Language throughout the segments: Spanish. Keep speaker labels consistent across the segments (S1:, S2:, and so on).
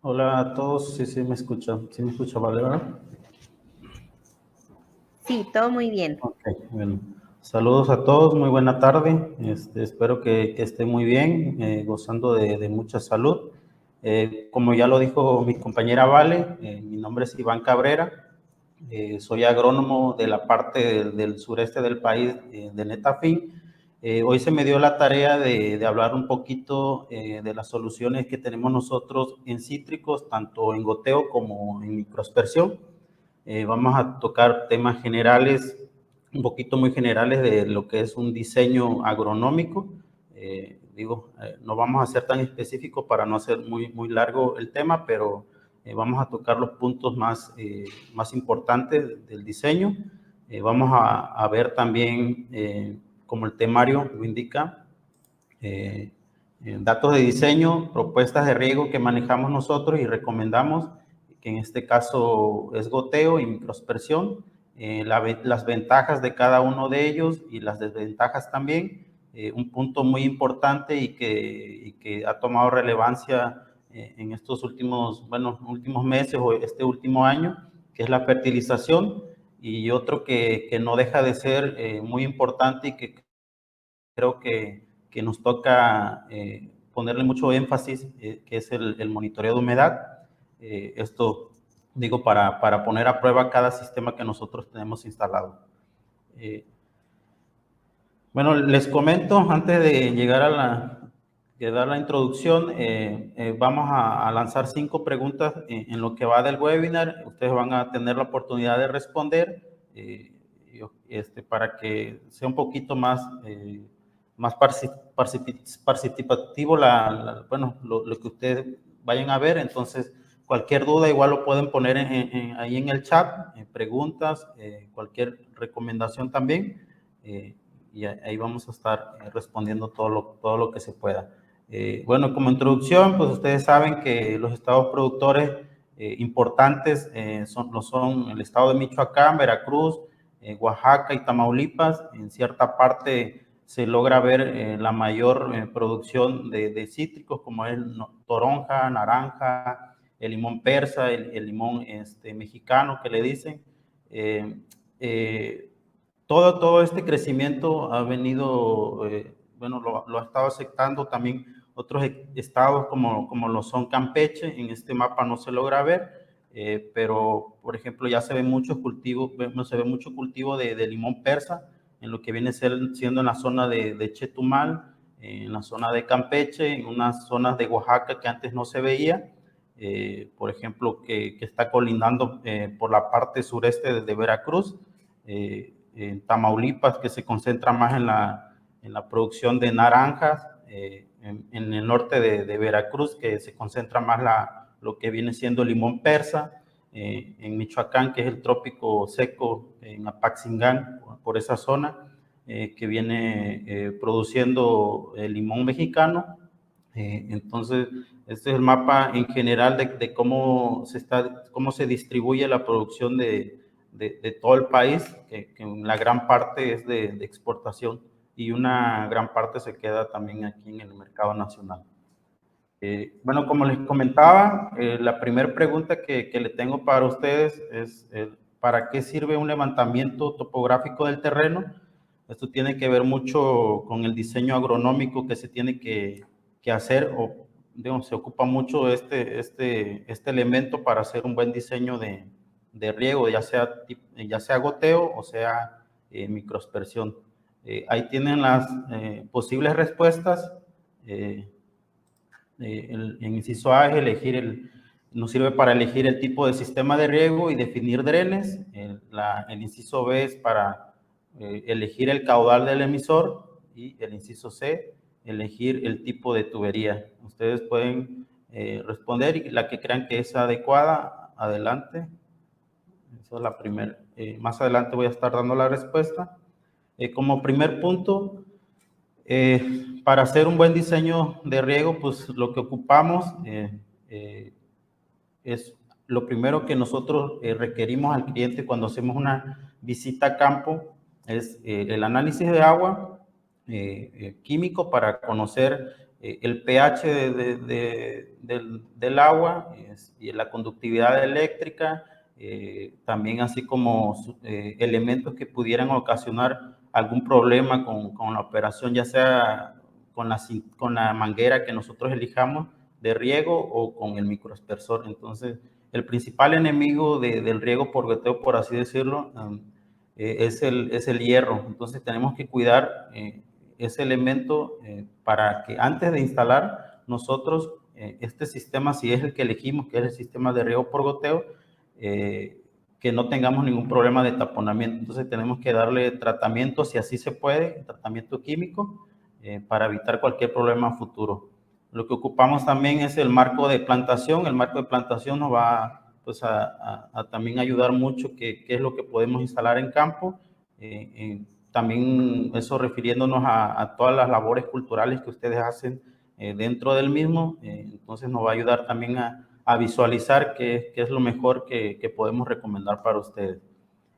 S1: Hola a todos, sí me escucha, vale, ¿verdad?
S2: Sí, todo muy bien.
S1: Ok, bueno. Saludos a todos, muy buena tarde. Espero que estén muy bien, gozando de mucha salud. Como ya lo dijo mi compañera Vale, mi nombre es Iván Cabrera, soy agrónomo de la parte del sureste del país, de Netafim. Hoy se me dio la tarea de hablar un poquito de las soluciones que tenemos nosotros en cítricos, tanto en goteo como en microaspersión. Vamos a tocar temas generales, un poquito muy generales de lo que es un diseño agronómico. No vamos a ser tan específicos para no hacer muy largo el tema, pero vamos a tocar los puntos más importantes del diseño. Vamos a ver también, como el temario lo indica, eh, datos de diseño, propuestas de riego que manejamos nosotros y recomendamos, que en este caso es goteo y microaspersión, las ventajas de cada uno de ellos y las desventajas también. Un punto muy importante y que ha tomado relevancia en estos últimos meses o este último año, que es la fertilización, y otro que no deja de ser muy importante y que creo que nos toca ponerle mucho énfasis, que es el monitoreo de humedad. Esto digo para poner a prueba cada sistema que nosotros tenemos instalado. Bueno, les comento antes de llegar de dar la introducción, vamos a lanzar 5 preguntas en lo que va del webinar. Ustedes van a tener la oportunidad de responder, para que sea un poquito más participativo lo que ustedes vayan a ver. Entonces, cualquier duda igual lo pueden poner ahí en el chat, preguntas, cualquier recomendación también. Y ahí vamos a estar respondiendo todo lo que se pueda. Bueno, como introducción, pues ustedes saben que los estados productores importantes son el estado de Michoacán, Veracruz, Oaxaca y Tamaulipas. En cierta parte se logra ver la mayor producción de cítricos, como es toronja, naranja, el limón persa, el limón mexicano que le dicen. Eh, eh, todo este crecimiento ha venido, lo ha estado aceptando también otros estados como lo son Campeche. En este mapa no se logra ver, pero por ejemplo ya se ve mucho cultivo, de limón persa en lo que viene siendo en la zona de Chetumal, en la zona de Campeche, en unas zonas de Oaxaca que antes no se veía. Por ejemplo, que está colindando por la parte sureste de Veracruz. En Tamaulipas, que se concentra más en la producción de naranjas, en el norte de Veracruz, que se concentra más lo que viene siendo limón persa, en Michoacán, que es el trópico seco, en Apaxingán, por esa zona, que viene produciendo el limón mexicano. Entonces, este es el mapa en general de cómo se distribuye la producción de todo el país, que la gran parte es de exportación y una gran parte se queda también aquí en el mercado nacional. Bueno, como les comentaba, la primera pregunta que le tengo para ustedes es, ¿para qué sirve un levantamiento topográfico del terreno? Esto tiene que ver mucho con el diseño agronómico que se tiene que hacer, o digamos, se ocupa mucho este elemento para hacer un buen diseño de riego, ya sea goteo o sea microaspersión. Ahí tienen las posibles respuestas. En inciso A es nos sirve para elegir el tipo de sistema de riego y definir drenes. El inciso B es para elegir el caudal del emisor, y el inciso C, elegir el tipo de tubería. Ustedes pueden responder y la que crean que es adecuada, adelante. Esa es la primera. Más adelante voy a estar dando la respuesta. Como primer punto, para hacer un buen diseño de riego, pues lo que ocupamos es lo primero que nosotros requerimos al cliente cuando hacemos una visita a campo, es el análisis de agua químico, para conocer el pH del agua y la conductividad eléctrica, también así como elementos que pudieran ocasionar algún problema con la operación, ya sea con la manguera que nosotros elijamos de riego o con el microaspersor. Entonces, el principal enemigo del riego por goteo, por así decirlo, es el hierro. Entonces, tenemos que cuidar ese elemento para que antes de instalar nosotros este sistema, si es el que elegimos, que es el sistema de riego por goteo, que no tengamos ningún problema de taponamiento. Entonces tenemos que darle tratamiento, si así se puede, tratamiento químico, para evitar cualquier problema futuro. Lo que ocupamos también es el marco de plantación. El marco de plantación nos va pues, a también ayudar mucho qué es lo que podemos instalar en campo. También eso refiriéndonos a todas las labores culturales que ustedes hacen dentro del mismo. Entonces nos va a ayudar también a visualizar qué es lo mejor que podemos recomendar para ustedes.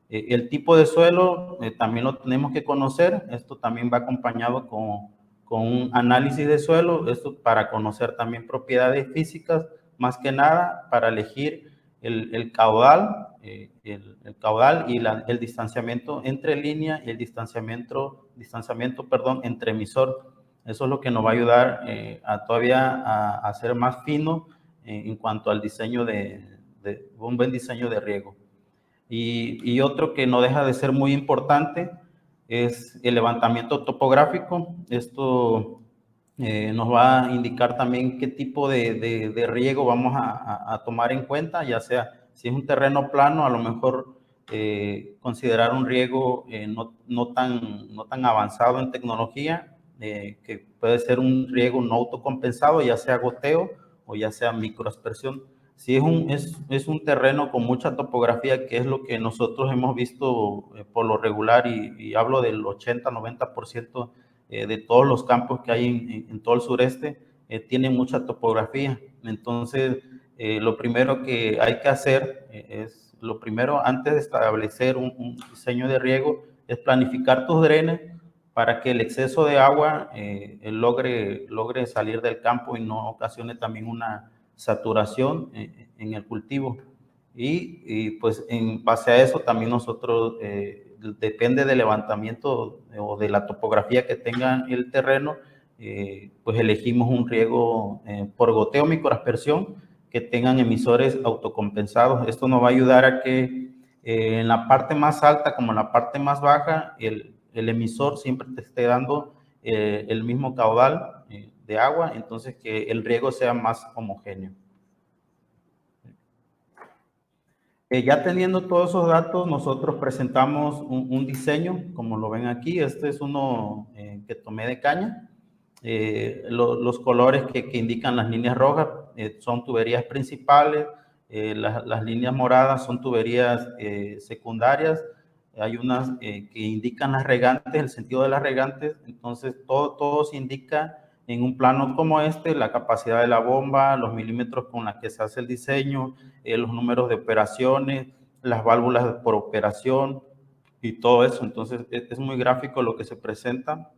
S1: El tipo de suelo también lo tenemos que conocer. Esto también va acompañado con un análisis de suelo, esto para conocer también propiedades físicas, más que nada para elegir el caudal, el caudal y el distanciamiento entre línea y el distanciamiento entre emisor. Eso es lo que nos va a ayudar a ser más fino en cuanto al diseño un buen diseño de riego. Y otro que no deja de ser muy importante es el levantamiento topográfico. Esto nos va a indicar también qué tipo de riego vamos a tomar en cuenta, ya sea si es un terreno plano, a lo mejor considerar un riego no tan avanzado en tecnología, que puede ser un riego no autocompensado, ya sea goteo o ya sea microaspersión. Si es un terreno con mucha topografía, que es lo que nosotros hemos visto por lo regular, y hablo del 80-90% de todos los campos que hay en todo el sureste, tiene mucha topografía. Entonces, lo primero que hay que hacer lo primero antes de establecer un diseño de riego, es planificar tus drenes para que el exceso de agua logre salir del campo y no ocasione también una saturación en el cultivo. Pues en base a eso también nosotros, depende del levantamiento o de la topografía que tenga el terreno, pues elegimos un riego por goteo microaspersión que tengan emisores autocompensados. Esto nos va a ayudar a que en la parte más alta como en la parte más baja, el emisor siempre te esté dando el mismo caudal de agua, entonces que el riego sea más homogéneo. Ya teniendo todos esos datos, nosotros presentamos un diseño, como lo ven aquí. Este es uno que tomé de caña. Los colores que indican las líneas rojas son tuberías principales, las líneas moradas son tuberías secundarias, hay unas que indican las regantes, el sentido de las regantes. Entonces todo se indica en un plano como este, la capacidad de la bomba, los milímetros con los que se hace el diseño, los números de operaciones, las válvulas por operación y todo eso. Entonces es muy gráfico lo que se presenta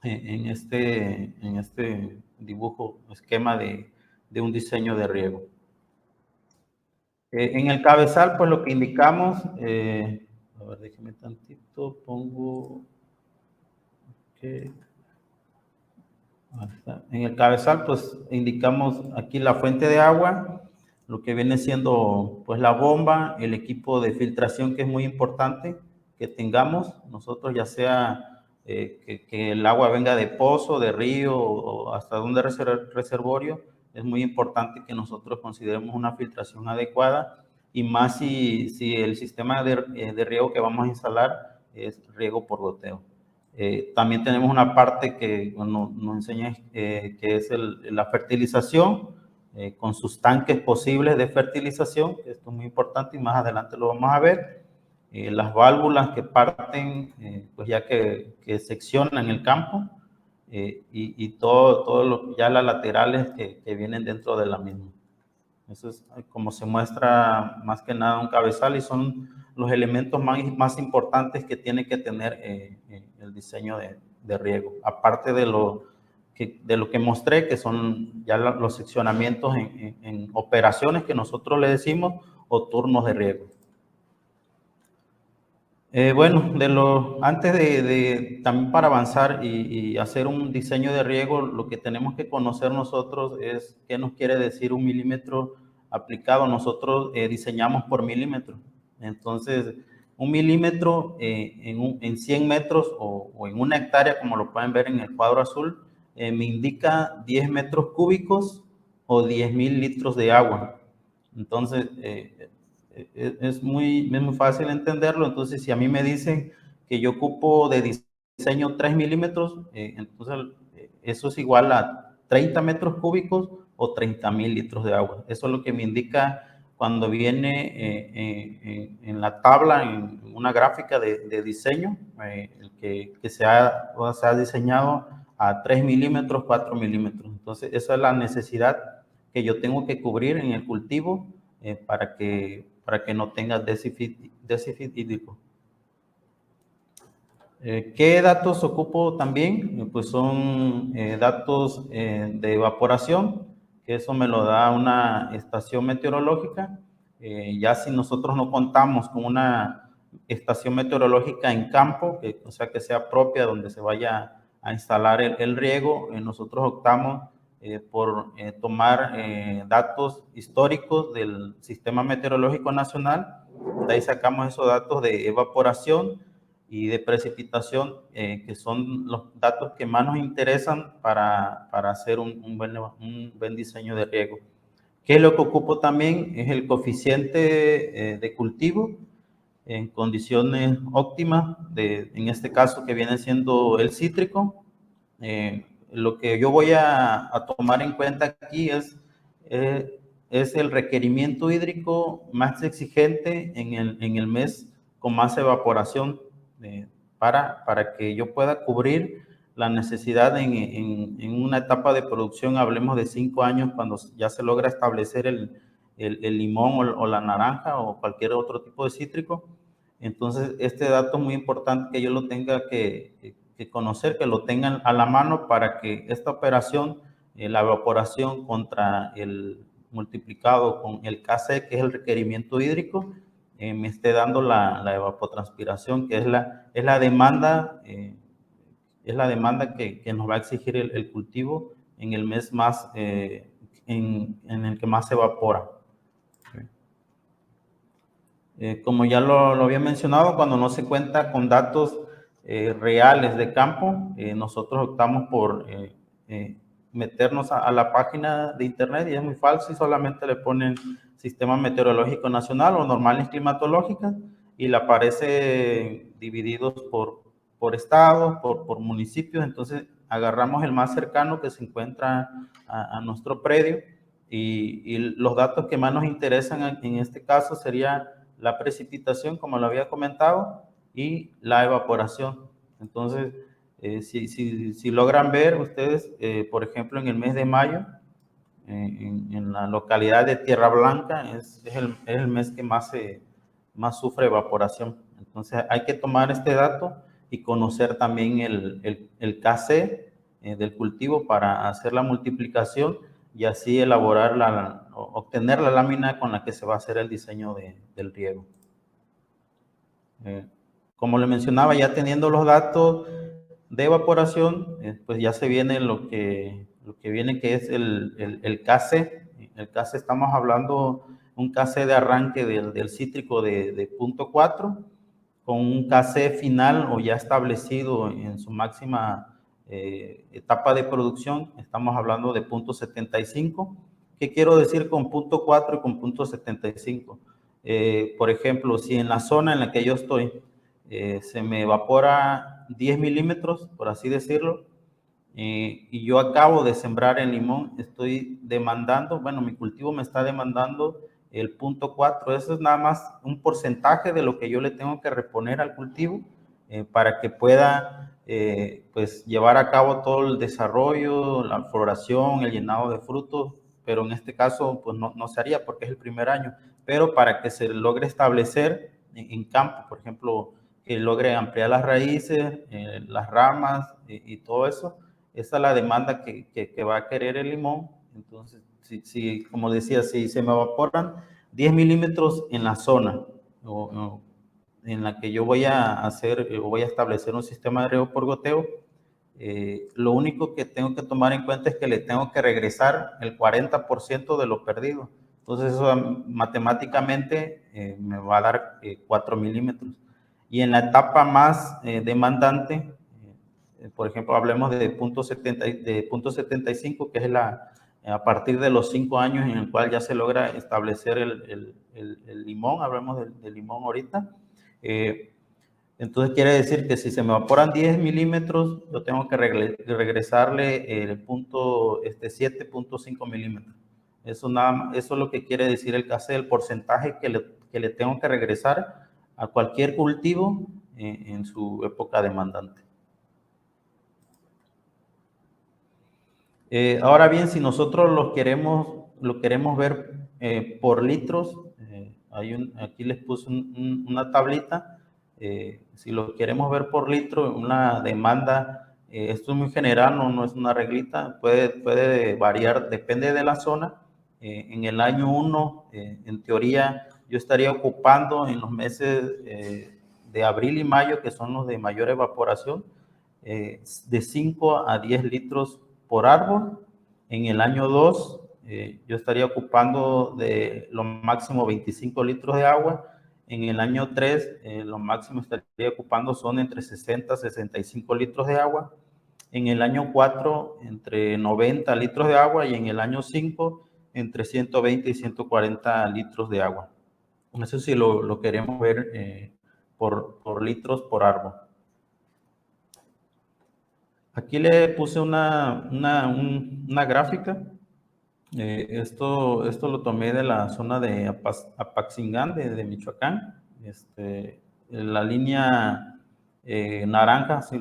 S1: en este dibujo, esquema de un diseño de riego. En el cabezal, pues lo que indicamos, a ver, déjeme tantito, pongo, okay. En el cabezal, pues indicamos aquí la fuente de agua, lo que viene siendo pues la bomba, el equipo de filtración, que es muy importante que tengamos nosotros, ya sea que el agua venga de pozo, de río o hasta un reservorio. Es muy importante que nosotros consideremos una filtración adecuada, y más si el sistema de riego que vamos a instalar es riego por goteo. También tenemos una parte que nos enseña que es la fertilización, con sus tanques posibles de fertilización, que esto es muy importante y más adelante lo vamos a ver. Las válvulas que parten, pues ya que seccionan el campo, y ya las laterales que vienen dentro de la misma. Eso es como se muestra más que nada un cabezal, y son los elementos más importantes que tiene que tener el diseño de riego. Aparte de lo de lo que mostré, que son ya los seccionamientos en operaciones que nosotros le decimos, o turnos de riego. Bueno, antes también para avanzar y hacer un diseño de riego, lo que tenemos que conocer nosotros es qué nos quiere decir un milímetro aplicado. Nosotros diseñamos por milímetro. Entonces, un milímetro en 100 metros o en una hectárea, como lo pueden ver en el cuadro azul, me indica 10 metros cúbicos o 10,000 litros de agua. Entonces, es muy fácil entenderlo. Entonces, si a mí me dicen que yo ocupo de diseño 3 milímetros, entonces eso es igual a 30 metros cúbicos o 30,000 litros de agua. Eso es lo que me indica cuando viene en la tabla, en una gráfica de diseño, que se ha diseñado a 3 milímetros, 4 milímetros. Entonces, esa es la necesidad que yo tengo que cubrir en el cultivo para que no tenga déficit hídrico. ¿Qué datos ocupo también? Pues son datos de evaporación, que eso me lo da una estación meteorológica. Ya si nosotros no contamos con una estación meteorológica en campo, o sea, que sea propia donde se vaya a instalar el riego, nosotros optamos por tomar datos históricos del Sistema Meteorológico Nacional. De ahí sacamos esos datos de evaporación y de precipitación, que son los datos que más nos interesan para hacer un buen diseño de riego. ¿Qué es lo que ocupo también? Es el coeficiente de cultivo en condiciones óptimas, en este caso que viene siendo el cítrico. Lo que yo voy a tomar en cuenta aquí es el requerimiento hídrico más exigente en el mes con más evaporación, para que yo pueda cubrir la necesidad en una etapa de producción, hablemos de 5 años, cuando ya se logra establecer el limón o la naranja o cualquier otro tipo de cítrico. Entonces, este dato es muy importante que yo lo tenga que conocer, que lo tengan a la mano para que esta operación, la evaporación contra el multiplicado con el KC, que es el requerimiento hídrico, me esté dando la evapotranspiración, que es la demanda, que nos va a exigir el cultivo en el mes más, en el que más se evapora. Como ya lo había mencionado, cuando no se cuenta con datos reales de campo, nosotros optamos por meternos a la página de internet, y es muy fácil, solamente le ponen Sistema Meteorológico Nacional o normales climatológicas y le aparece divididos por estados, por municipios. Entonces agarramos el más cercano que se encuentra a nuestro predio, y los datos que más nos interesan en este caso sería la precipitación, como lo había comentado, y la evaporación. Entonces, si logran ver ustedes, por ejemplo, en el mes de mayo, en la localidad de Tierra Blanca, es el mes que más sufre evaporación. Entonces, hay que tomar este dato y conocer también el KC del cultivo para hacer la multiplicación y así obtener la lámina con la que se va a hacer el diseño del riego. Como le mencionaba, ya teniendo los datos de evaporación, pues ya se viene lo que viene, que es el KC. El KC, estamos hablando un KC de arranque del cítrico de 0.4, con un KC final o ya establecido en su máxima etapa de producción, estamos hablando de 0.75. ¿Qué quiero decir con 0.4 y con 0.75? Por ejemplo, si en la zona en la que yo estoy se me evapora 10 milímetros, por así decirlo, y yo acabo de sembrar el limón, estoy demandando, bueno, mi cultivo me está demandando el 0.4. Eso es nada más un porcentaje de lo que yo le tengo que reponer al cultivo para que pueda pues llevar a cabo todo el desarrollo, la floración, el llenado de frutos, pero en este caso pues no se haría porque es el primer año, pero para que se logre establecer en campo, por ejemplo, que logre ampliar las raíces, las ramas y todo eso, esa es la demanda que va a querer el limón. Entonces, si, como decía, si se me evaporan 10 milímetros en la zona o en la que yo voy a hacer o voy a establecer un sistema de riego por goteo, lo único que tengo que tomar en cuenta es que le tengo que regresar el 40% de lo perdido. Entonces, eso matemáticamente me va a dar 4 milímetros. Y en la etapa más demandante, por ejemplo, hablemos de punto 75, que es a partir de los 5 años en el cual ya se logra establecer el limón, hablemos del limón ahorita. Entonces quiere decir que si se me evaporan 10 milímetros, yo tengo que regresarle el punto 7.5 milímetros. Eso es lo que quiere decir el CACE, el porcentaje que le tengo que regresar a cualquier cultivo en su época demandante. Ahora bien, si nosotros lo queremos ver por litros, aquí les puse una tablita. Si lo queremos ver por litro, una demanda, esto es muy general, no es una reglita, puede variar, depende de la zona. En el año 1, en teoría, yo estaría ocupando en los meses de abril y mayo, que son los de mayor evaporación, de 5 a 10 litros por árbol. En el año 2, yo estaría ocupando de lo máximo 25 litros de agua. En el año 3, lo máximo estaría ocupando son entre 60 y 65 litros de agua. En el año 4, entre 90 litros de agua. Y en el año 5, entre 120 y 140 litros de agua. Eso sí lo queremos ver por litros por árbol. Aquí le puse una gráfica. Esto lo tomé de la zona de Apaxingán, de Michoacán. La línea naranja, si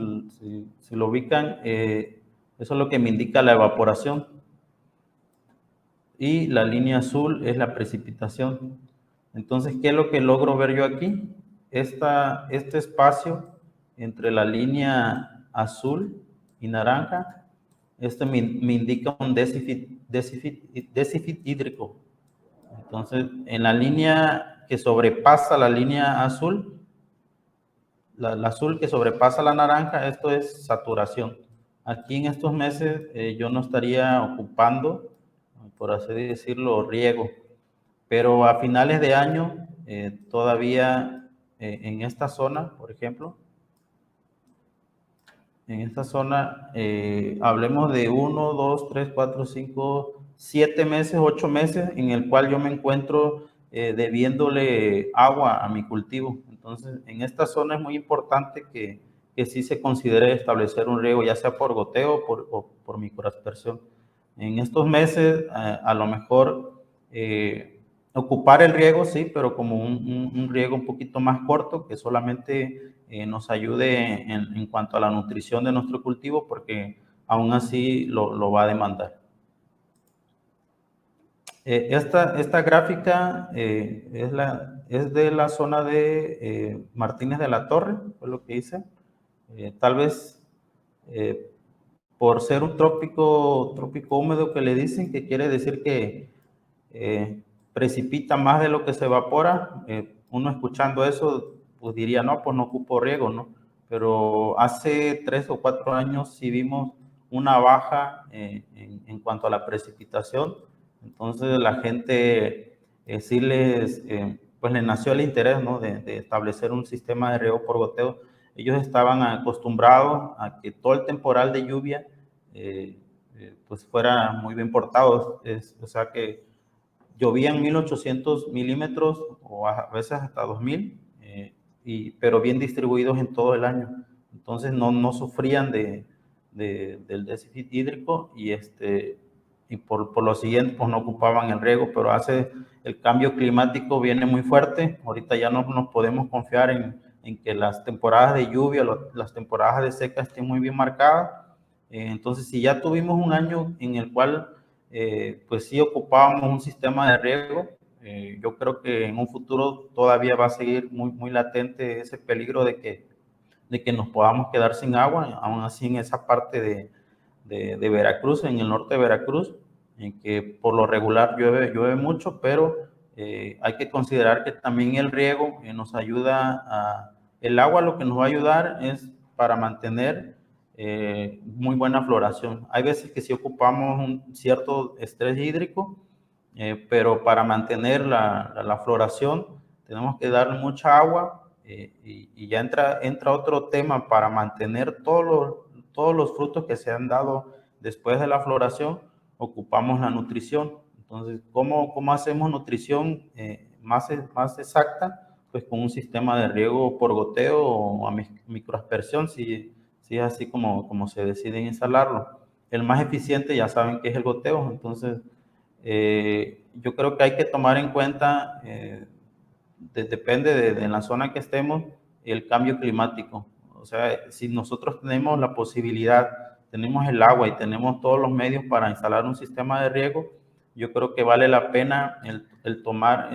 S1: lo ubican, eso es lo que me indica la evaporación. Y la línea azul es la precipitación. Entonces, ¿qué es lo que logro ver yo aquí? Este espacio entre la línea azul y naranja, me indica un déficit hídrico. Entonces, en la línea que sobrepasa la línea azul, la azul que sobrepasa la naranja, esto es saturación. Aquí en estos meses yo no estaría ocupando, por así decirlo, riego, pero a finales de año todavía en esta zona, por ejemplo, en esta zona, hablemos de 1, 2, 3, 4, 5, 7 meses, 8 meses, en el cual yo me encuentro debiéndole agua a mi cultivo. Entonces, en esta zona es muy importante que sí se considere establecer un riego, ya sea por goteo o por microaspersión. En estos meses, a lo mejor ocupar el riego, sí, pero como un riego un poquito más corto, que solamente nos ayude en cuanto a la nutrición de nuestro cultivo, porque aún así lo va a demandar. Esta gráfica es de la zona de Martínez de la Torre, fue lo que hice. Tal vez por ser un trópico húmedo que le dicen, que quiere decir que precipita más de lo que se evapora. Uno escuchando eso, pues diría, no, pues no ocupo riego, ¿no? Pero hace 3 o 4 años sí vimos una baja en cuanto a la precipitación. Entonces la gente sí pues les nació el interés, ¿no? De establecer un sistema de riego por goteo. Ellos estaban acostumbrados a que todo el temporal de lluvia pues fuera muy bien portado. O sea que llovían 1800 milímetros o a veces hasta 2000, pero bien distribuidos en todo el año. Entonces no sufrían del déficit hídrico y por lo siguiente pues no ocupaban el riego, pero el cambio climático viene muy fuerte. Ahorita ya no nos podemos confiar en que las temporadas de lluvia, las temporadas de seca estén muy bien marcadas. Entonces, si ya tuvimos un año en el cual pues sí ocupábamos un sistema de riego, yo creo que en un futuro todavía va a seguir muy latente ese peligro de que nos podamos quedar sin agua, aún así en esa parte de Veracruz, en el norte de Veracruz, en que por lo regular llueve mucho, pero hay que considerar que también el riego nos ayuda el agua lo que nos va a ayudar es para mantener muy buena floración. Hay veces que sí ocupamos un cierto estrés hídrico, pero para mantener la floración tenemos que darle mucha agua y ya entra otro tema para mantener todos los frutos que se han dado después de la floración, ocupamos la nutrición. Entonces, ¿cómo hacemos nutrición más exacta? Pues con un sistema de riego por goteo o a microaspersión, si es así como se decide instalarlo. El más eficiente ya saben que es el goteo, entonces yo creo que hay que tomar en cuenta, depende de la zona que estemos, el cambio climático. O sea, si nosotros tenemos la posibilidad, tenemos el agua y tenemos todos los medios para instalar un sistema de riego, yo creo que vale la pena el tomar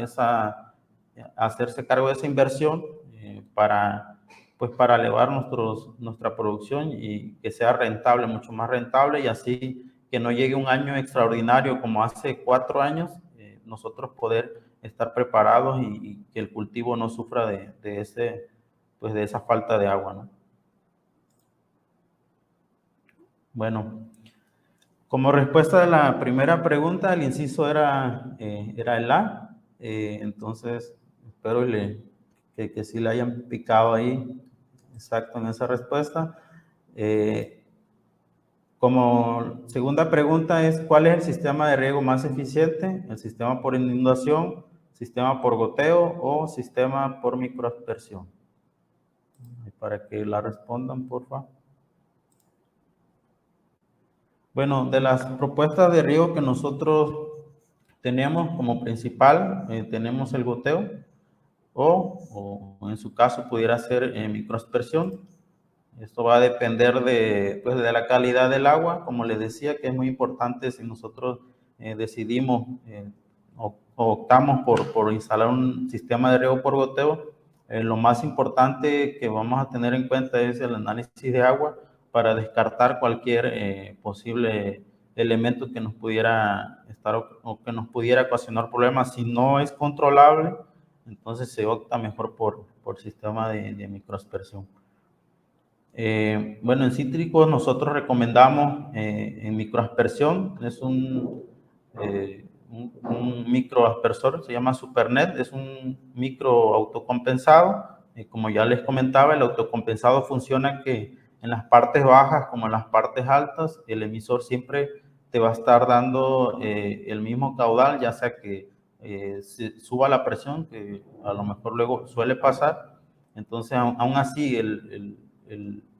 S1: hacerse cargo de esa inversión para elevar nuestra producción y que sea rentable, mucho más rentable, y así que no llegue un año extraordinario como hace 4 años, nosotros poder estar preparados y que el cultivo no sufra de esa falta de agua, ¿no? Bueno, como respuesta a la primera pregunta, el inciso era el A. Entonces, espero que sí le hayan picado ahí exacto en esa respuesta. Como segunda pregunta es, ¿cuál es el sistema de riego más eficiente? ¿El sistema por inundación, sistema por goteo o sistema por microaspersión? Para que la respondan, por favor. Bueno, de las propuestas de riego que nosotros tenemos como principal, tenemos el goteo o en su caso pudiera ser microaspersión. Esto va a depender de la calidad del agua, como les decía, que es muy importante si nosotros decidimos o optamos por instalar un sistema de riego por goteo. Lo más importante que vamos a tener en cuenta es el análisis de agua para descartar cualquier posible elemento que nos pudiera estar o que nos pudiera ocasionar problemas. Si no es controlable, entonces se opta mejor por sistema de microaspersión. Bueno, en cítricos nosotros recomendamos en microaspersión, es un microaspersor, se llama Supernet, es un micro autocompensado. Como ya les comentaba, el autocompensado funciona que en las partes bajas como en las partes altas, el emisor siempre te va a estar dando el mismo caudal, ya sea que suba la presión, que a lo mejor luego suele pasar. Entonces, aún así, el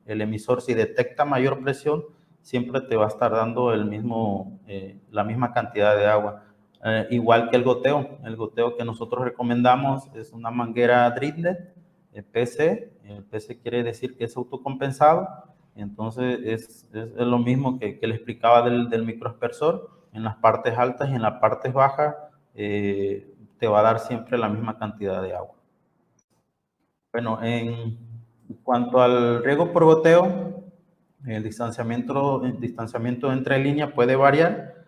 S1: emisor, si detecta mayor presión, siempre te va a estar dando la misma cantidad de agua. Igual que el goteo que nosotros recomendamos es una manguera Drilled PC. PC quiere decir que es autocompensado. Entonces, es lo mismo que le explicaba del microaspersor. En las partes altas y en las partes bajas te va a dar siempre la misma cantidad de agua. Bueno, en cuanto al riego por goteo, el distanciamiento entre líneas puede variar,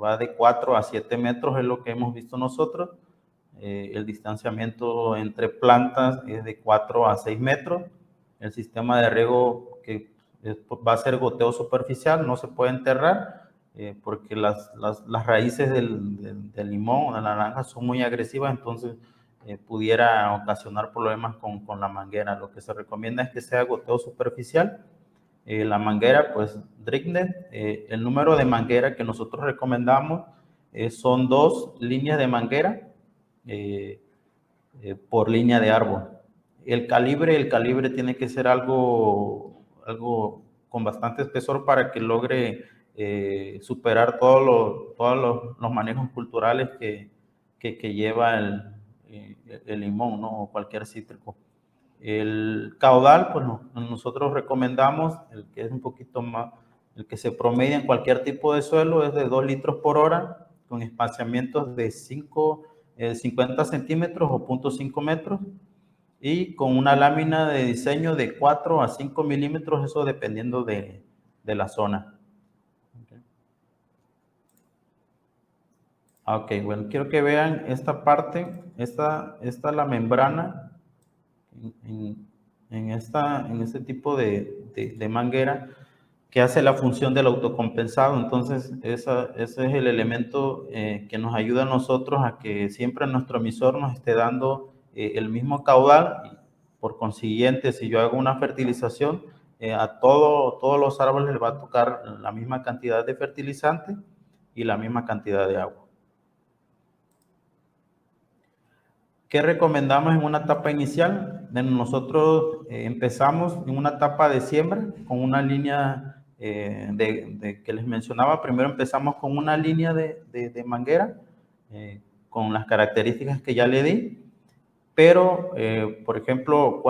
S1: va de 4 a 7 metros, es lo que hemos visto nosotros. El distanciamiento entre plantas es de 4 a 6 metros. El sistema de riego que va a ser goteo superficial, no se puede enterrar, porque las raíces del limón o de la naranja son muy agresivas, entonces pudiera ocasionar problemas con la manguera. Lo que se recomienda es que sea goteo superficial. La manguera, pues, Drilled, el número de manguera que nosotros recomendamos son 2 líneas de manguera por línea de árbol. El calibre tiene que ser algo con bastante espesor para que logre superar todos los manejos culturales que lleva el limón, ¿no? O cualquier cítrico. El caudal, pues nosotros recomendamos el que es un poquito más, el que se promedia en cualquier tipo de suelo es de 2 litros por hora, con espaciamientos de 50 centímetros o 0.5 metros, y con una lámina de diseño de 4 a 5 milímetros, eso dependiendo de la zona. Ok, bueno, quiero que vean esta parte, esta es la membrana en, en este tipo de manguera que hace la función del autocompensado. Entonces, ese es el elemento que nos ayuda a nosotros a que siempre nuestro emisor nos esté dando el mismo caudal. Y por consiguiente, si yo hago una fertilización, a todos los árboles les va a tocar la misma cantidad de fertilizante y la misma cantidad de agua. ¿Qué recomendamos en una etapa inicial? Nosotros empezamos en una etapa de siembra con una línea que les mencionaba. Primero empezamos con una línea de manguera con las características que ya le di. Pero, por ejemplo,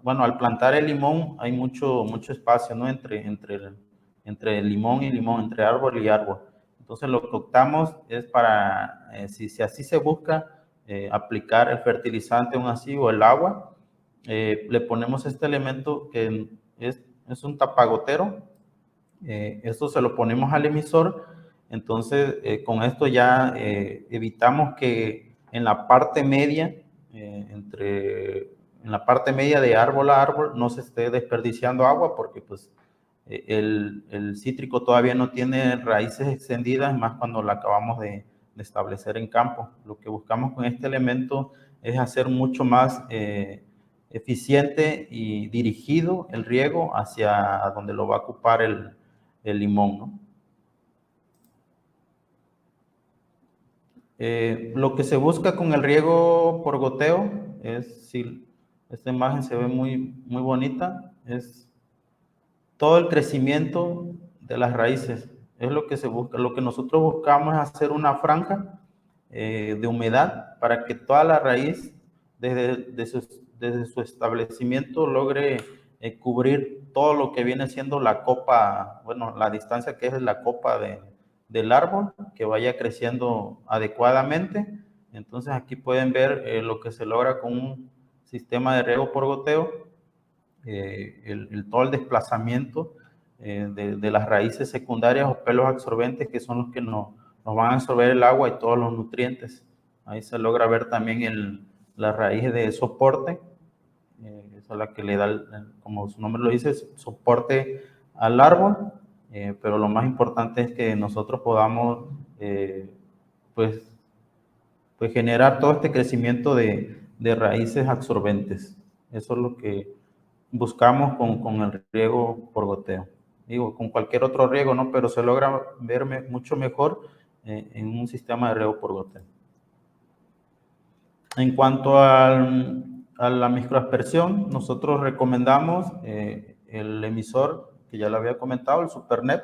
S1: bueno, al plantar el limón hay mucho espacio, ¿no? Entre el limón y limón, entre árbol y árbol. Entonces, lo que optamos es para, si así se busca, aplicar el fertilizante aún así o el agua, le ponemos este elemento que es un tapagotero. Esto se lo ponemos al emisor. Entonces, con esto ya evitamos que en la parte media, en la parte media de árbol a árbol, no se esté desperdiciando agua, porque pues el cítrico todavía no tiene raíces extendidas, más cuando la acabamos de establecer en campo. Lo que buscamos con este elemento es hacer mucho más eficiente y dirigido el riego hacia donde lo va a ocupar el limón, ¿no? Lo que se busca con el riego por goteo es, si esta imagen se ve muy bonita, es todo el crecimiento de las raíces. Es lo que se busca. Lo que nosotros buscamos es hacer una franja de humedad para que toda la raíz desde su establecimiento logre cubrir todo lo que viene siendo la copa, bueno, la distancia que es la copa del árbol, que vaya creciendo adecuadamente. Entonces aquí pueden ver lo que se logra con un sistema de riego por goteo. Todo el desplazamiento de las raíces secundarias o pelos absorbentes, que son los que nos van a absorber el agua y todos los nutrientes. Ahí se logra ver también la raíz de soporte, esa es la que le da, como su nombre lo dice, soporte al árbol, pero lo más importante es que nosotros podamos pues, pues generar todo este crecimiento de raíces absorbentes. Eso es lo que buscamos con el riego por goteo. Digo, con cualquier otro riego, ¿no? Pero se logra ver mucho mejor en un sistema de riego por goteo. En cuanto a la microaspersión, nosotros recomendamos el emisor, que ya lo había comentado, el SuperNet.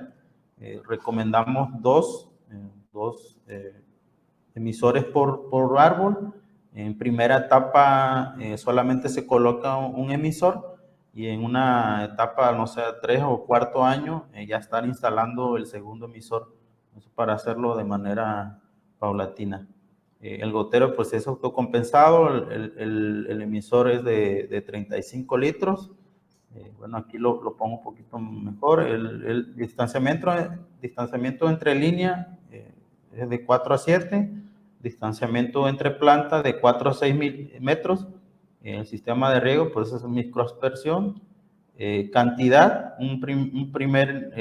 S1: Recomendamos dos emisores por árbol. En primera etapa solamente se coloca un emisor, y en una etapa, no sé, 3 o 4 año, ya están instalando el segundo emisor, para hacerlo de manera paulatina. El gotero pues es autocompensado, el emisor es de 35 litros. Bueno, aquí lo pongo un poquito mejor. El distanciamiento entre línea es de 4 a 7, distanciamiento entre plantas de 4 a 6 metros. El sistema de riego pues es microaspersión. Cantidad, un primer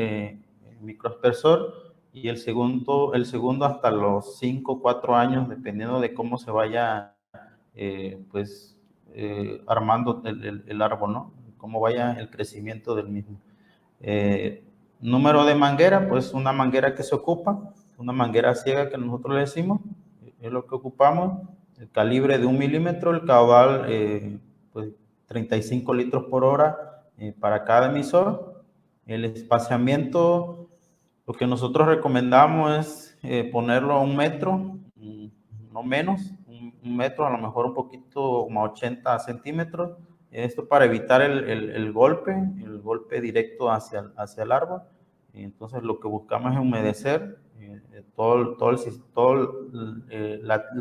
S1: microaspersor, y el segundo hasta los 5 o 4 años, dependiendo de cómo se vaya armando el árbol, ¿no? Cómo vaya el crecimiento del mismo. Número de manguera, pues una manguera que se ocupa, una manguera ciega que nosotros le decimos, es lo que ocupamos. El calibre de 1 milímetro, el caudal pues 35 litros por hora para cada emisor. El espaciamiento, lo que nosotros recomendamos es ponerlo a 1 metro, no menos, 1 metro, a lo mejor un poquito, como 80 centímetros. Esto para evitar el golpe directo hacia el árbol. Y entonces lo que buscamos es humedecer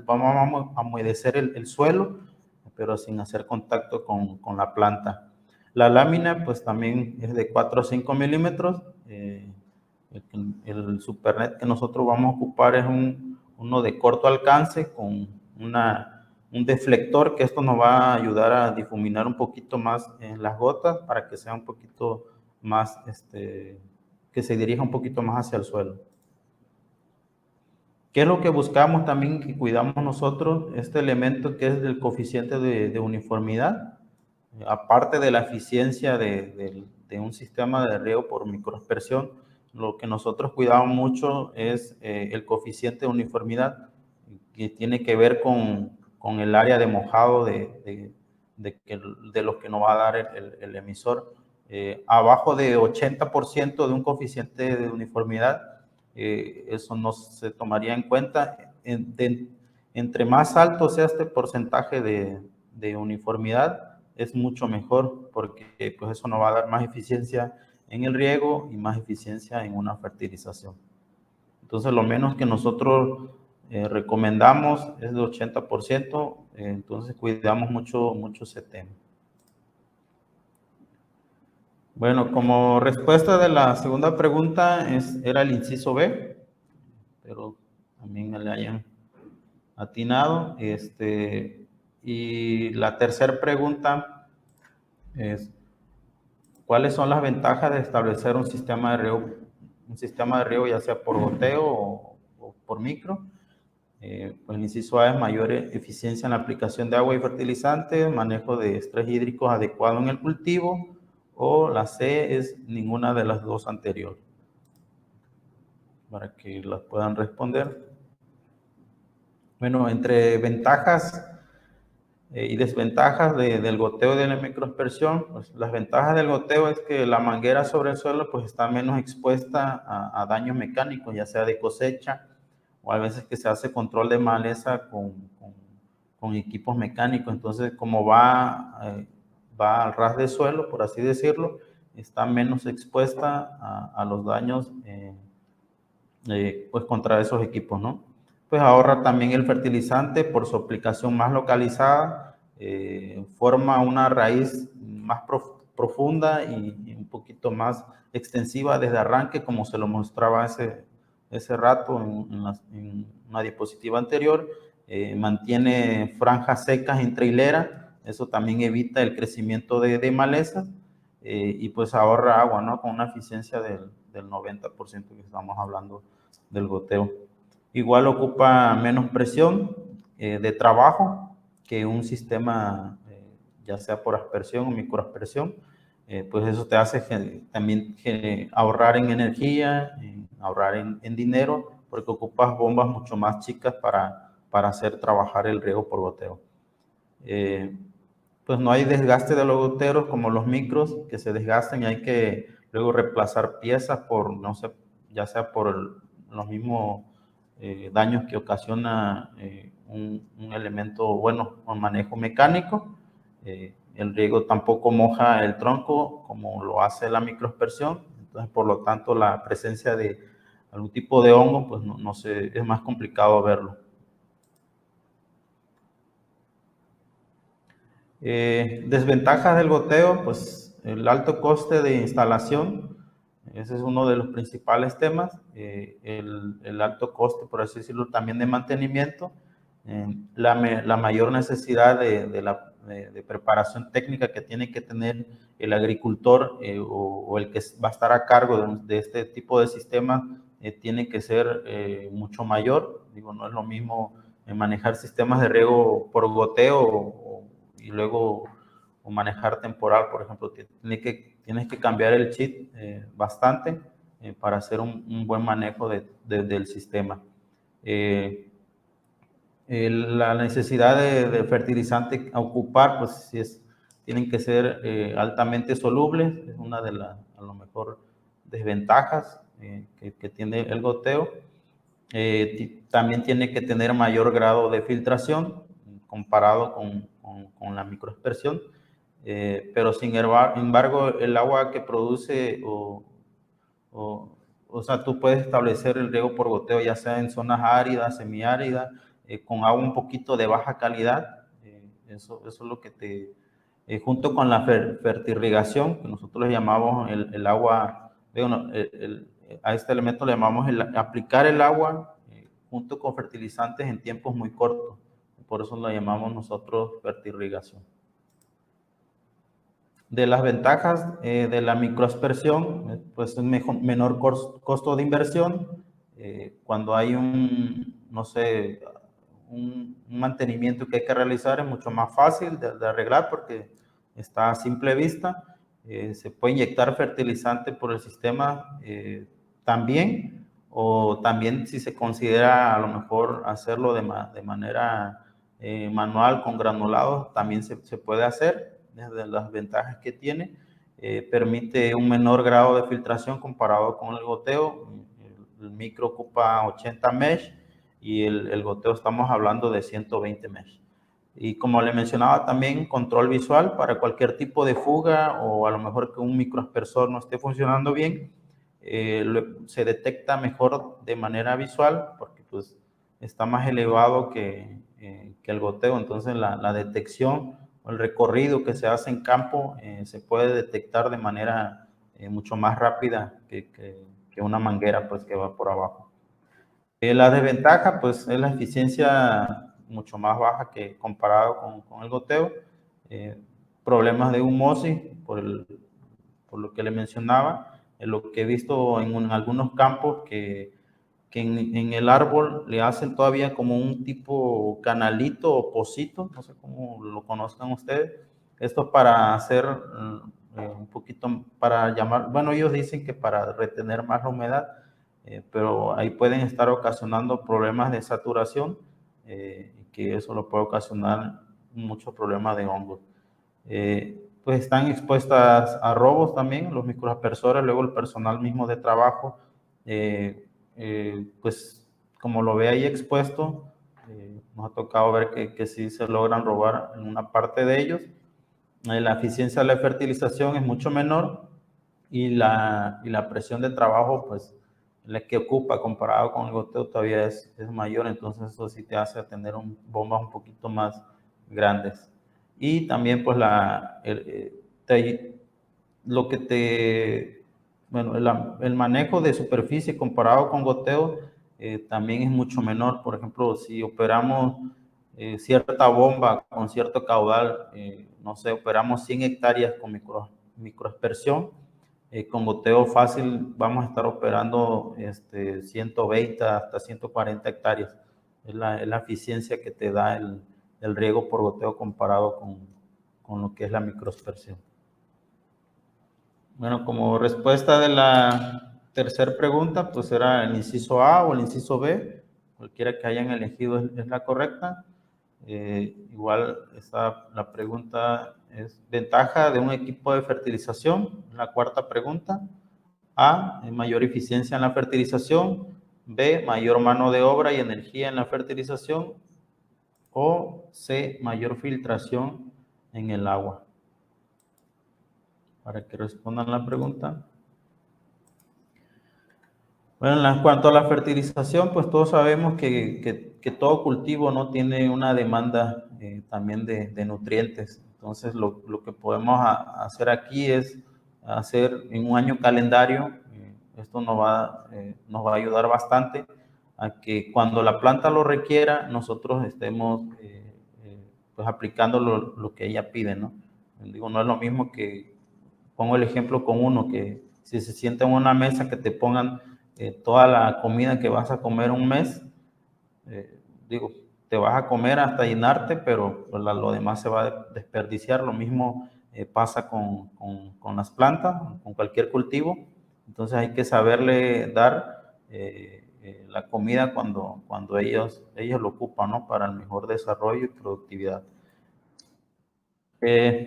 S1: vamos a humedecer el suelo, pero sin hacer contacto con la planta. La lámina pues también es de 4 a 5 milímetros. El SuperNet que nosotros vamos a ocupar es uno de corto alcance con un deflector, que esto nos va a ayudar a difuminar un poquito más las gotas para que sea un poquito más, que se dirija un poquito más hacia el suelo. ¿Qué es lo que buscamos también, que cuidamos nosotros? Este elemento que es del coeficiente de uniformidad, aparte de la eficiencia de un sistema de riego por microaspersión, lo que nosotros cuidamos mucho es el coeficiente de uniformidad, que tiene que ver con el área de mojado de lo que nos va a dar el emisor. Abajo de 80% de un coeficiente de uniformidad, eso no se tomaría en cuenta. Entre más alto sea este porcentaje de uniformidad, es mucho mejor, porque pues eso nos va a dar más eficiencia en el riego y más eficiencia en una fertilización. Entonces, lo menos que nosotros recomendamos es de 80%, entonces cuidamos mucho ese tema. Bueno, como respuesta de la segunda pregunta era el inciso B, pero también me le hayan atinado. Y la tercera pregunta es, ¿cuáles son las ventajas de establecer un sistema de riego ya sea por goteo o por micro? Pues el inciso A es mayor eficiencia en la aplicación de agua y fertilizantes, manejo de estrés hídrico adecuado en el cultivo, o la C es ninguna de las dos anteriores, para que las puedan responder. Bueno, entre ventajas y desventajas del goteo y de la microaspersión, pues las ventajas del goteo es que la manguera sobre el suelo pues está menos expuesta a daños mecánicos, ya sea de cosecha, o a veces que se hace control de maleza con equipos mecánicos. Entonces, como va al ras de suelo, por así decirlo, está menos expuesta a los daños pues contra esos equipos, ¿no? Pues ahorra también el fertilizante por su aplicación más localizada, forma una raíz más profunda y un poquito más extensiva desde arranque, como se lo mostraba ese rato en una diapositiva anterior. Mantiene franjas secas entre hileras, eso también evita el crecimiento de malezas, y pues ahorra agua, ¿no? Con una eficiencia del 90% que estamos hablando del goteo. Igual ocupa menos presión de trabajo que un sistema, ya sea por aspersión o microaspersión. Pues eso te hace también ahorrar en energía, ahorrar en dinero, porque ocupas bombas mucho más chicas para hacer trabajar el riego por goteo. Pues no hay desgaste de los goteros como los micros, que se desgastan y hay que luego reemplazar piezas por, no sé, ya sea por los mismos daños que ocasiona un elemento, bueno, un manejo mecánico. El riego tampoco moja el tronco como lo hace la microaspersión, entonces por lo tanto la presencia de algún tipo de hongo, pues no es más complicado verlo. Desventajas del goteo, pues el alto coste de instalación, ese es uno de los principales temas, el alto coste, por así decirlo, también de mantenimiento, la mayor necesidad de preparación técnica que tiene que tener el agricultor o el que va a estar a cargo de este tipo de sistemas, tiene que ser mucho mayor. Digo, no es lo mismo manejar sistemas de riego por goteo y luego o manejar temporal, por ejemplo. Tienes que cambiar el chip bastante para hacer un buen manejo del sistema. La necesidad de fertilizante a ocupar, pues tienen que ser altamente solubles, es una de las, a lo mejor, desventajas que tiene el goteo. También tiene que tener mayor grado de filtración comparado con la microaspersión, pero sin embargo el agua que produce o sea, tú puedes establecer el riego por goteo ya sea en zonas áridas, semiáridas, con agua un poquito de baja calidad. Eso es lo que junto con la fertirrigación, que nosotros le llamamos el agua, bueno, a este elemento le llamamos aplicar el agua junto con fertilizantes en tiempos muy cortos. Por eso lo llamamos nosotros fertirrigación. De las ventajas de la microaspersión, pues un menor costo de inversión. Cuando hay no sé, un mantenimiento que hay que realizar, es mucho más fácil de arreglar porque está a simple vista. Se puede inyectar fertilizante por el sistema también, o también si se considera a lo mejor hacerlo de manera manual con granulados, también se puede hacer. Desde las ventajas que tiene, permite un menor grado de filtración comparado con el goteo. El micro ocupa 80 mesh y el goteo estamos hablando de 120 mesh. Y como le mencionaba también, control visual para cualquier tipo de fuga o a lo mejor que un microaspersor no esté funcionando bien, se detecta mejor de manera visual porque pues está más elevado que el goteo. Entonces la detección o el recorrido que se hace en campo se puede detectar de manera mucho más rápida que una manguera pues que va por abajo. La desventaja pues es la eficiencia mucho más baja que comparado con el goteo. Problemas de humosis por lo que le mencionaba, lo que he visto en algunos campos que en el árbol le hacen todavía como un tipo canalito o pocito, no sé cómo lo conozcan ustedes. Esto para hacer un poquito, para llamar, bueno, ellos dicen que para retener más la humedad, pero ahí pueden estar ocasionando problemas de saturación, que eso lo puede ocasionar muchos problemas de hongos. Pues están expuestas a robos también los microaspersores, luego el personal mismo de trabajo, pues como lo ve ahí expuesto, nos ha tocado ver que sí se logran robar en una parte de ellos. La eficiencia de la fertilización es mucho menor y la presión de trabajo, pues la que ocupa comparado con el goteo todavía es mayor, entonces eso sí te hace tener bombas un poquito más grandes. Y también pues bueno, el manejo de superficie comparado con goteo también es mucho menor. Por ejemplo, si operamos cierta bomba con cierto caudal, no sé, operamos 100 hectáreas con microaspersión, con goteo fácil vamos a estar operando 120 hasta 140 hectáreas. Es la eficiencia que te da el riego por goteo comparado con lo que es la microaspersión. Bueno, como respuesta de la tercera pregunta, pues era el inciso A o el inciso B, cualquiera que hayan elegido es la correcta. Igual la pregunta es ventaja de un equipo de fertilización, la cuarta pregunta. A, mayor eficiencia en la fertilización. B, mayor mano de obra y energía en la fertilización. O C, mayor filtración en el agua. Para que respondan la pregunta. Bueno, en cuanto a la fertilización, pues todos sabemos que todo cultivo no tiene una demanda también de nutrientes. Entonces, lo que podemos hacer aquí es hacer en un año calendario. Esto nos va a ayudar bastante a que cuando la planta lo requiera, nosotros estemos pues aplicando lo que ella pide, ¿no? Digo, no es lo mismo que, pongo el ejemplo con uno, que si se sienta en una mesa que te pongan toda la comida que vas a comer un mes, digo, te vas a comer hasta llenarte, pero pues, lo demás se va a desperdiciar. Lo mismo pasa con las plantas, con cualquier cultivo. Entonces hay que saberle dar la comida cuando ellos lo ocupan, ¿no? Para el mejor desarrollo y productividad.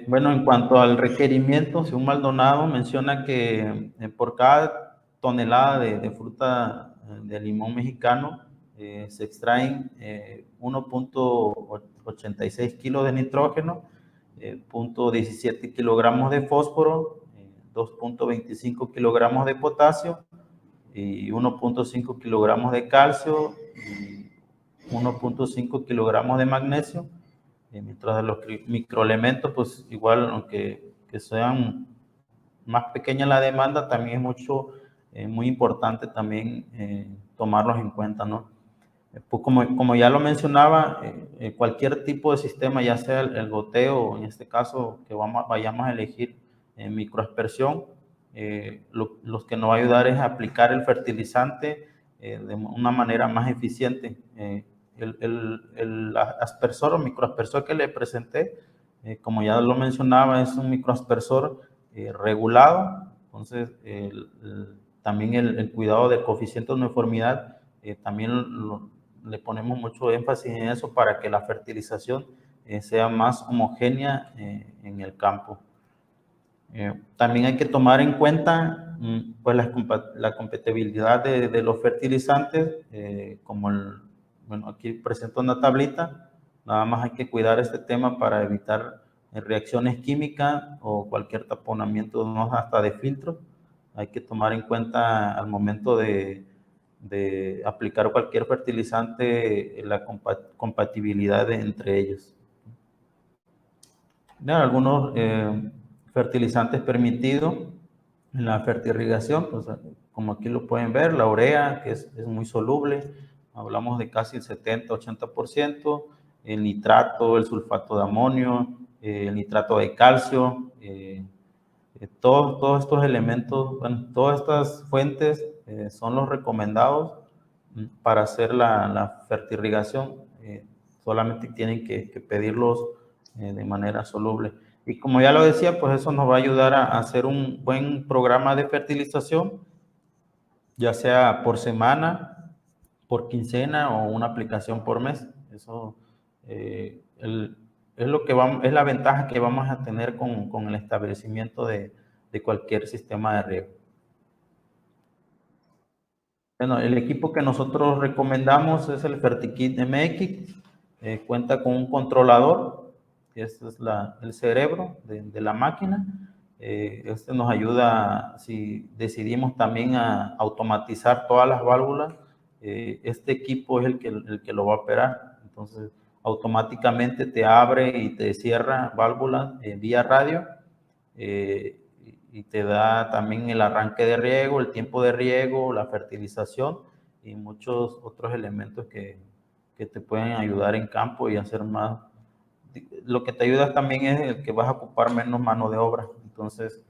S1: Bueno, en cuanto al requerimiento, según Maldonado menciona que por cada tonelada de fruta de limón mexicano se extraen 1.86 kilos de nitrógeno, 0.17 kilogramos de fósforo, 2.25 kilogramos de potasio y 1.5 kilogramos de calcio y 1.5 kilogramos de magnesio. Mientras de los microelementos, pues igual, aunque sean más pequeña la demanda, también es muy importante también tomarlos en cuenta, ¿no? Pues como ya lo mencionaba, cualquier tipo de sistema, ya sea el goteo, o en este caso que vayamos a elegir microaspersión, los que nos va a ayudar es aplicar el fertilizante de una manera más eficiente. El aspersor o microaspersor que le presenté, como ya lo mencionaba, es un microaspersor regulado. Entonces, también el cuidado del coeficiente de uniformidad, también le ponemos mucho énfasis en eso para que la fertilización sea más homogénea en el campo. También hay que tomar en cuenta pues la compatibilidad de los fertilizantes, como bueno, aquí presento una tablita. Nada más hay que cuidar este tema para evitar reacciones químicas o cualquier taponamiento, no hasta de filtro. Hay que tomar en cuenta al momento de aplicar cualquier fertilizante la compatibilidad entre ellos. Algunos fertilizantes permitidos en la fertirrigación, pues, como aquí lo pueden ver, la urea, que es muy soluble, hablamos de casi el 70-80%, el nitrato, el sulfato de amonio, el nitrato de calcio, todos estos elementos, bueno, todas estas fuentes son los recomendados para hacer la fertirrigación. Solamente tienen que pedirlos de manera soluble. Y como ya lo decía, pues eso nos va a ayudar a hacer un buen programa de fertilización, ya sea por semana, por quincena o una aplicación por mes. Eso es lo que es la ventaja que vamos a tener con el establecimiento de cualquier sistema de riego. Bueno, el equipo que nosotros recomendamos es el FertiKit MX. Cuenta con un controlador, que este es el cerebro de la máquina. Este nos ayuda, si decidimos también a automatizar todas las válvulas, este equipo es el que lo va a operar. Entonces, automáticamente te abre y te cierra válvulas vía radio. Y te da también el arranque de riego, el tiempo de riego, la fertilización y muchos otros elementos que te pueden ayudar en campo y hacer más. Lo que te ayuda también es el que vas a ocupar menos mano de obra. Entonces,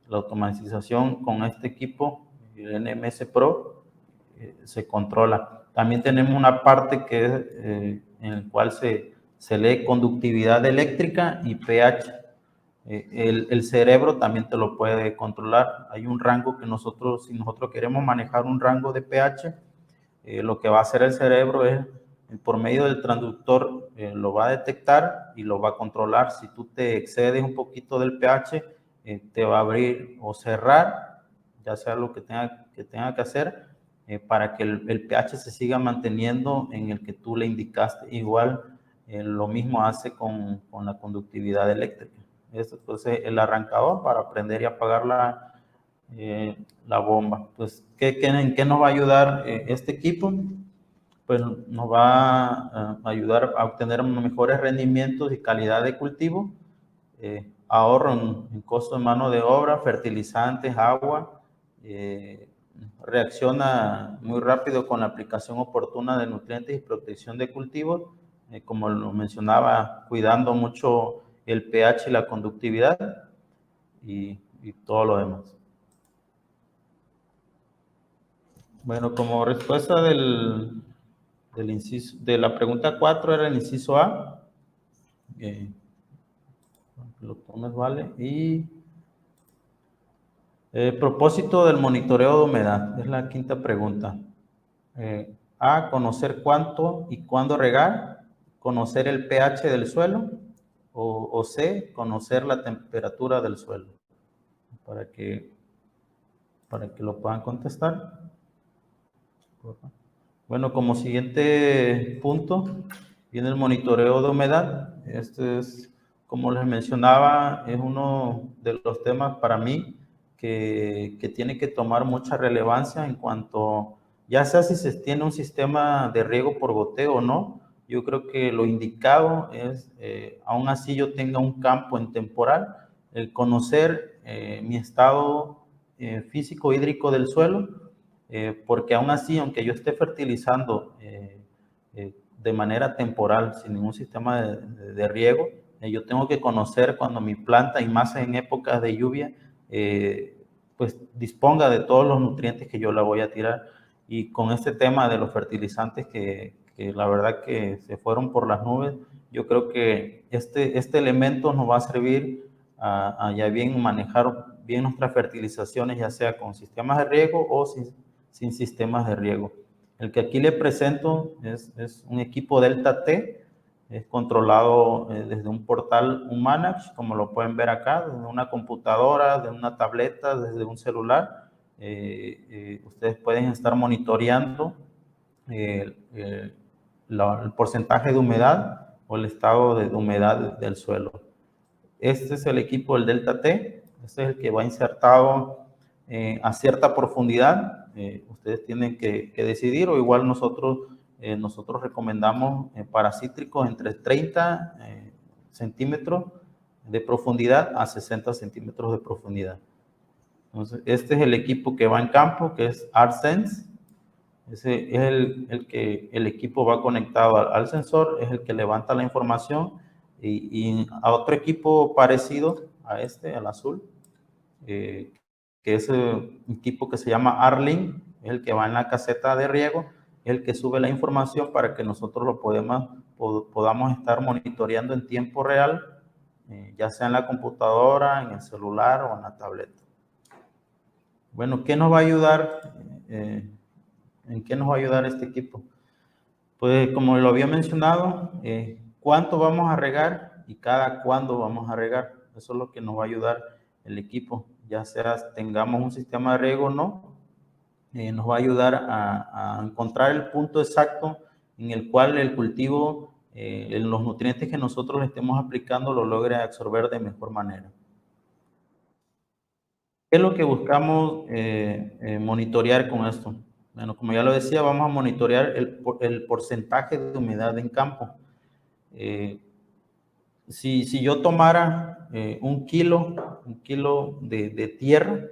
S1: la automatización con este equipo, el NMS Pro, se controla. También tenemos una parte que es en el cual se lee conductividad eléctrica y pH. El cerebro también te lo puede controlar. Hay un rango que si nosotros queremos manejar un rango de pH, lo que va a hacer el cerebro es, por medio del transductor, lo va a detectar y lo va a controlar. Si tú te excedes un poquito del pH, te va a abrir o cerrar, ya sea lo que tenga que hacer, para que el pH se siga manteniendo en el que tú le indicaste. Igual, lo mismo hace con la conductividad eléctrica. Entonces, el arrancador para prender y apagar la bomba. Pues, ¿en qué nos va a ayudar este equipo? Pues nos va a ayudar a obtener mejores rendimientos y calidad de cultivo, ahorro en costo de mano de obra, fertilizantes, agua, reacciona muy rápido con la aplicación oportuna de nutrientes y protección de cultivos, como lo mencionaba, cuidando mucho el pH y la conductividad y todo lo demás. Bueno, como respuesta de la pregunta 4 era el inciso A. Lo tomes, vale. Y propósito del monitoreo de humedad, es la quinta pregunta. A, conocer cuánto y cuándo regar, conocer el pH del suelo, o C, conocer la temperatura del suelo, para que lo puedan contestar. Bueno, como siguiente punto viene el monitoreo de humedad. Este es, como les mencionaba, es uno de los temas para mí que tiene que tomar mucha relevancia en cuanto, ya sea si se tiene un sistema de riego por goteo o no. Yo creo que lo indicado es, aún así yo tenga un campo en temporal, el conocer mi estado físico hídrico del suelo, porque aún así, aunque yo esté fertilizando de manera temporal, sin ningún sistema de riego, yo tengo que conocer cuando mi planta, y más en épocas de lluvia, pues disponga de todos los nutrientes que yo la voy a tirar. Y con este tema de los fertilizantes que la verdad que se fueron por las nubes, yo creo que este elemento nos va a servir a ya bien manejar bien nuestras fertilizaciones, ya sea con sistemas de riego o sin sistemas de riego. El que aquí le presento es un equipo Delta T, es controlado desde un portal Umanage, como lo pueden ver acá, desde una computadora, de una tableta, desde un celular. Ustedes pueden estar monitoreando el porcentaje de humedad o el estado de humedad del suelo. Este es el equipo del Delta T, este es el que va insertado a cierta profundidad. Ustedes tienen que decidir, o igual nosotros recomendamos para cítricos entre 30 centímetros de profundidad a 60 centímetros de profundidad. Entonces, este es el equipo que va en campo, que es ArtSense. Ese es el equipo va conectado al sensor, es el que levanta la información, y a otro equipo parecido a al azul, que es un equipo que se llama Arlink, es el que va en la caseta de riego, es el que sube la información para que nosotros lo podamos estar monitoreando en tiempo real, ya sea en la computadora, en el celular o en la tableta. Bueno, ¿qué nos va a ayudar? ¿En qué nos va a ayudar este equipo? Pues como lo había mencionado, cuánto vamos a regar y cada cuándo vamos a regar. Eso es lo que nos va a ayudar el equipo, ya sea tengamos un sistema de riego o no, nos va a ayudar a encontrar el punto exacto en el cual el cultivo, en los nutrientes que nosotros le estemos aplicando, lo logre absorber de mejor manera. ¿Qué es lo que buscamos monitorear con esto? Bueno, como ya lo decía, vamos a monitorear el porcentaje de humedad en campo. Si yo tomara un kilo de tierra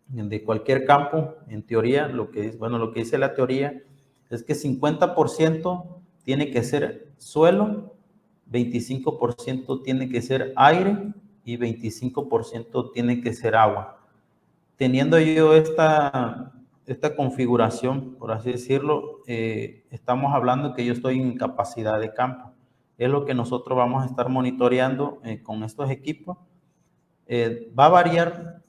S1: de cualquier campo, en teoría, lo que dice la teoría es que 50% tiene que ser suelo, 25% tiene que ser aire y 25% tiene que ser agua. Teniendo yo esta configuración, por así decirlo, estamos hablando que yo estoy en capacidad de campo. Es lo que nosotros vamos a estar monitoreando con estos equipos. Va a variar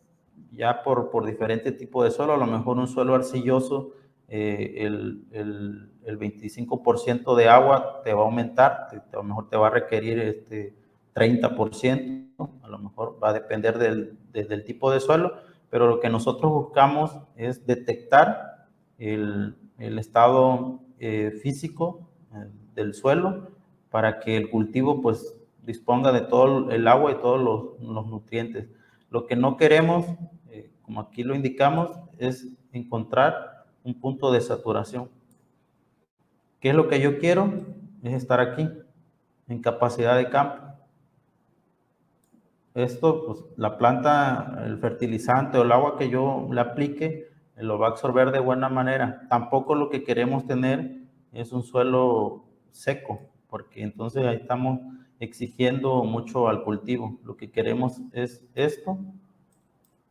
S1: ya por diferentes tipos de suelo. A lo mejor un suelo arcilloso, el 25% de agua te va a aumentar, a lo mejor te va a requerir 30%, a lo mejor va a depender del tipo de suelo, pero lo que nosotros buscamos es detectar el estado físico del suelo para que el cultivo pues disponga de todo el agua y todos los nutrientes. Lo que no queremos, como aquí lo indicamos, es encontrar un punto de saturación. ¿Qué es lo que yo quiero? Es estar aquí, en capacidad de campo. Esto, pues la planta, el fertilizante o el agua que yo le aplique, lo va a absorber de buena manera. Tampoco lo que queremos tener es un suelo seco, porque entonces ahí estamos exigiendo mucho al cultivo. Lo que queremos es esto,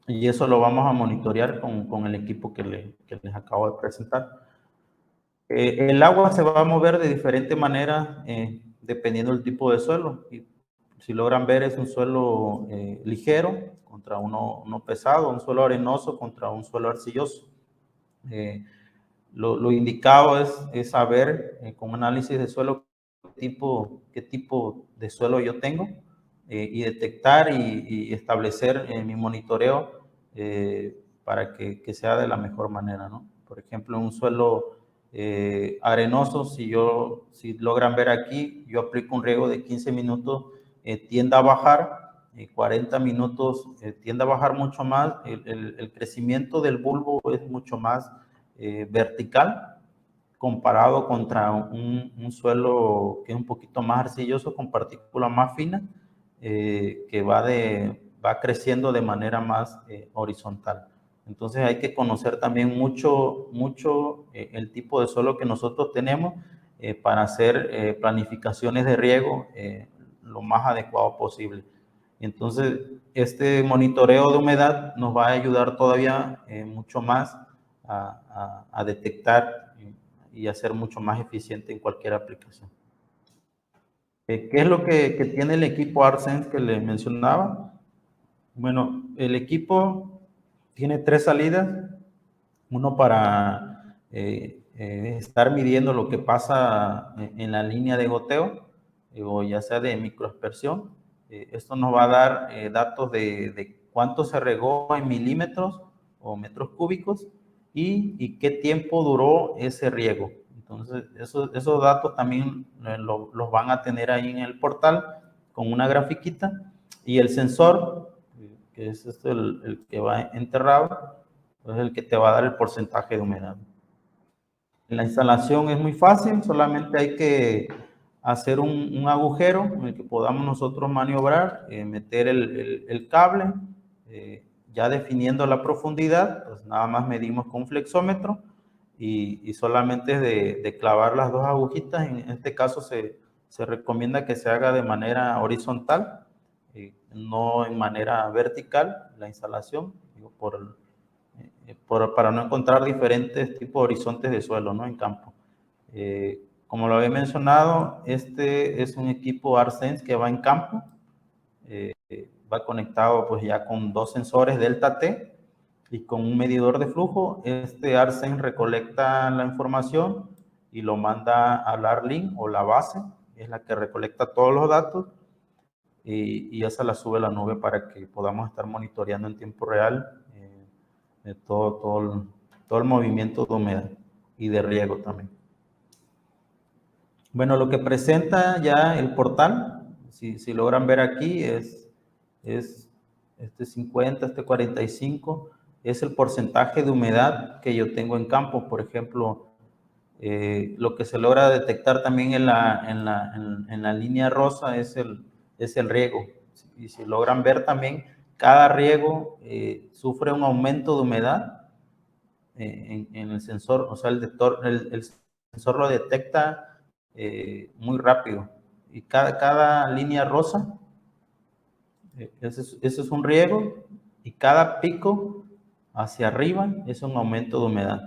S1: y eso lo vamos a monitorear con el equipo que les acabo de presentar. El agua se va a mover de diferente manera dependiendo del tipo de suelo. Y si logran ver, es un suelo ligero contra uno pesado, un suelo arenoso contra un suelo arcilloso. Lo indicado es saber con análisis de suelo qué tipo de suelo yo tengo, y detectar y establecer mi monitoreo para que sea de la mejor manera, ¿no? Por ejemplo, un suelo arenoso, si logran ver aquí, yo aplico un riego de 15 minutos, tiende a bajar, 40 minutos tiende a bajar mucho más, el crecimiento del bulbo es mucho más vertical comparado contra un suelo que es un poquito más arcilloso con partículas más finas, que va creciendo de manera más horizontal. Entonces hay que conocer también mucho el tipo de suelo que nosotros tenemos para hacer planificaciones de riego lo más adecuado posible. Entonces, este monitoreo de humedad nos va a ayudar todavía mucho más a detectar y a ser mucho más eficiente en cualquier aplicación. ¿Qué es lo que tiene el equipo ARSense que les mencionaba? Bueno, el equipo tiene 3 salidas. Uno para estar midiendo lo que pasa en la línea de goteo, o ya sea de microaspersión. Esto nos va a dar datos de cuánto se regó en milímetros o metros cúbicos y qué tiempo duró ese riego. Entonces, esos datos también los van a tener ahí en el portal con una grafiquita, y el sensor, que es el que va enterrado, es el que te va a dar el porcentaje de humedad. La instalación es muy fácil, solamente hay que hacer un agujero en el que podamos nosotros maniobrar, meter el cable, ya definiendo la profundidad, pues nada más medimos con un flexómetro y solamente es de clavar las 2 agujitas. En este caso se recomienda que se haga de manera horizontal, no en manera vertical la instalación, digo, para no encontrar diferentes tipos de horizontes de suelo, ¿no? En campo. Como lo había mencionado, este es un equipo ARSense que va en campo, va conectado pues ya con 2 sensores Delta T y con un medidor de flujo. Este ARSense recolecta la información y lo manda a la ARLIN, o la base, es la que recolecta todos los datos, y esa la sube a la nube para que podamos estar monitoreando en tiempo real todo el movimiento de humedad y de riego también. Bueno, lo que presenta ya el portal, si logran ver aquí, es este 50, este 45, es el porcentaje de humedad que yo tengo en campo. Por ejemplo, lo que se logra detectar también en la línea rosa es el riego. Y si logran ver también, cada riego sufre un aumento de humedad en el sensor, o sea, el sensor lo detecta muy rápido. Y cada línea rosa, ese es un riego, y cada pico hacia arriba es un aumento de humedad.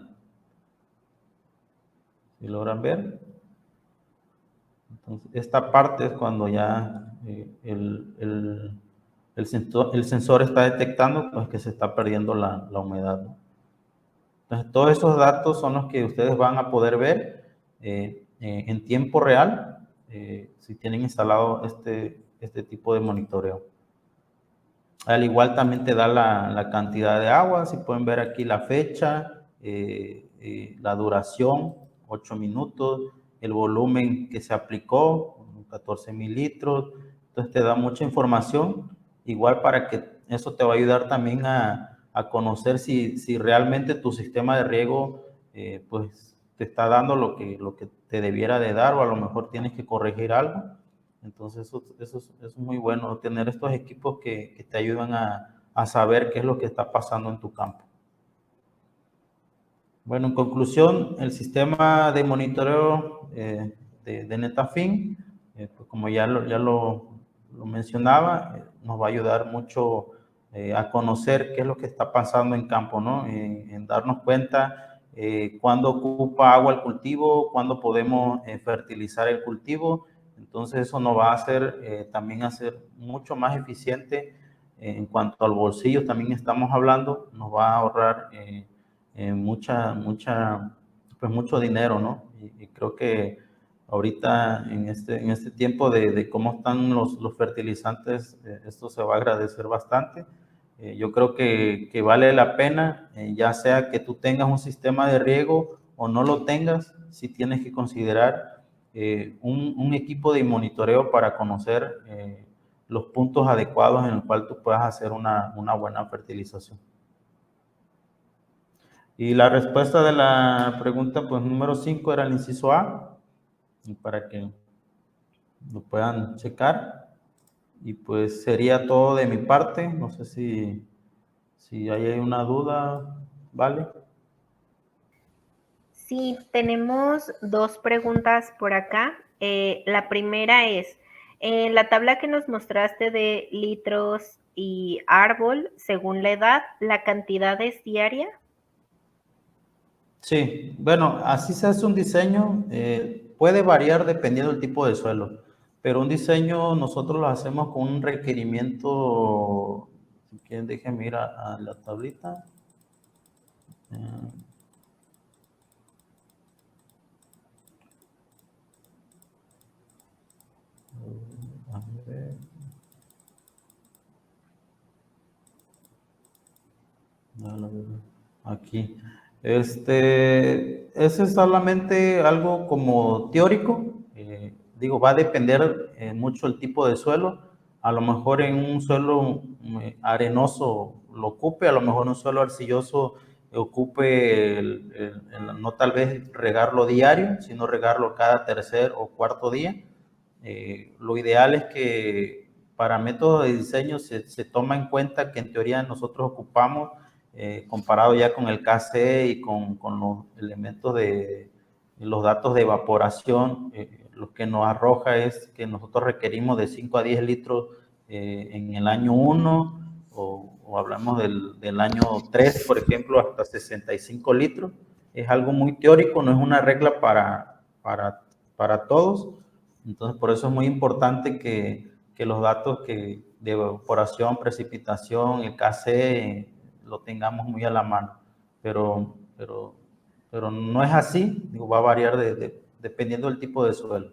S1: Si logran ver. Entonces, esta parte es cuando ya el sensor está detectando pues, que se está perdiendo la humedad, ¿no? Entonces, todos esos datos son los que ustedes van a poder ver en tiempo real si tienen instalado este tipo de monitoreo. Al igual también te da la cantidad de agua, si pueden ver aquí la fecha, la duración, 8 minutos, el volumen que se aplicó, 14 mil litros. Entonces te da mucha información, igual para que eso te va a ayudar también a conocer si realmente tu sistema de riego pues te está dando lo que te debiera de dar, o a lo mejor tienes que corregir algo. Entonces eso es muy bueno, tener estos equipos que te ayudan a saber qué es lo que está pasando en tu campo. Bueno, en conclusión, el sistema de monitoreo de Netafim, pues como ya lo mencionaba, nos va a ayudar mucho a conocer qué es lo que está pasando en campo, ¿no? En darnos cuenta cuándo ocupa agua el cultivo, cuándo podemos fertilizar el cultivo. Entonces eso nos va a hacer también hacer mucho más eficiente en cuanto al bolsillo. También estamos hablando, nos va a ahorrar pues mucho dinero, ¿no? Y creo que ahorita en este tiempo de cómo están los fertilizantes, esto se va a agradecer bastante. Yo creo que vale la pena, ya sea que tú tengas un sistema de riego o no lo tengas, sí tienes que considerar un equipo de monitoreo para conocer los puntos adecuados en el cual tú puedas hacer una buena fertilización. Y la respuesta de la pregunta, pues número 5 era el inciso A, y para que lo puedan checar. Y pues sería todo de mi parte. No sé si Si hay una duda, ¿vale?
S2: Sí, tenemos dos preguntas por acá. La primera es, en la tabla que nos mostraste de litros y árbol, según la edad, ¿la cantidad es diaria?
S1: Sí, bueno, así se hace un diseño, puede variar dependiendo del tipo de suelo, pero un diseño nosotros lo hacemos con un requerimiento, si quieren déjenme ir a la tablita. Eh, a ver, aquí. Ese es solamente algo como teórico. Digo, va a depender mucho el tipo de suelo. A lo mejor en un suelo arenoso lo ocupe, a lo mejor en un suelo arcilloso ocupe no tal vez regarlo diario, sino regarlo cada tercer o cuarto día. Lo ideal es que para métodos de diseño se toma en cuenta que en teoría nosotros ocupamos, comparado ya con el KC y con los elementos de los datos de evaporación, lo que nos arroja es que nosotros requerimos de 5 a 10 litros en el año 1 o hablamos del año 3, por ejemplo, hasta 65 litros. Es algo muy teórico, no es una regla para todos. Entonces, por eso es muy importante que los datos de evaporación, precipitación, el KC, lo tengamos muy a la mano. Pero, pero, pero no es así, digo, va a variar dependiendo del tipo de suelo.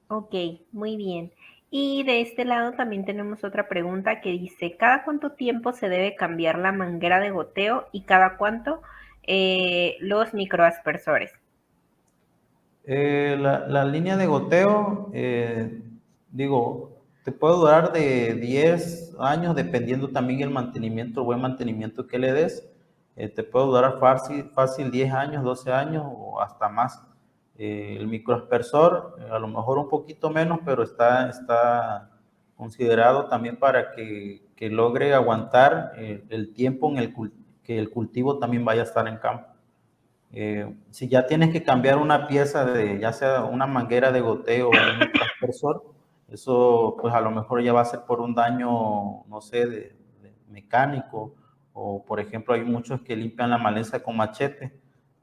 S2: Ok, muy bien. Y de este lado también tenemos otra pregunta que dice, ¿cada cuánto tiempo se debe cambiar la manguera de goteo y cada cuánto los microaspersores?
S1: La línea de goteo, digo, te puede durar de 10 años dependiendo también el mantenimiento, el buen mantenimiento que le des. Te puede durar fácil 10 años, 12 años o hasta más. El microaspersor, a lo mejor un poquito menos, pero está considerado también para que logre aguantar el tiempo en que el cultivo también vaya a estar en campo. Si ya tienes que cambiar una pieza ya sea una manguera de goteo o un microaspersor, eso pues a lo mejor ya va a ser por un daño, no sé, de mecánico, o por ejemplo hay muchos que limpian la maleza con machete,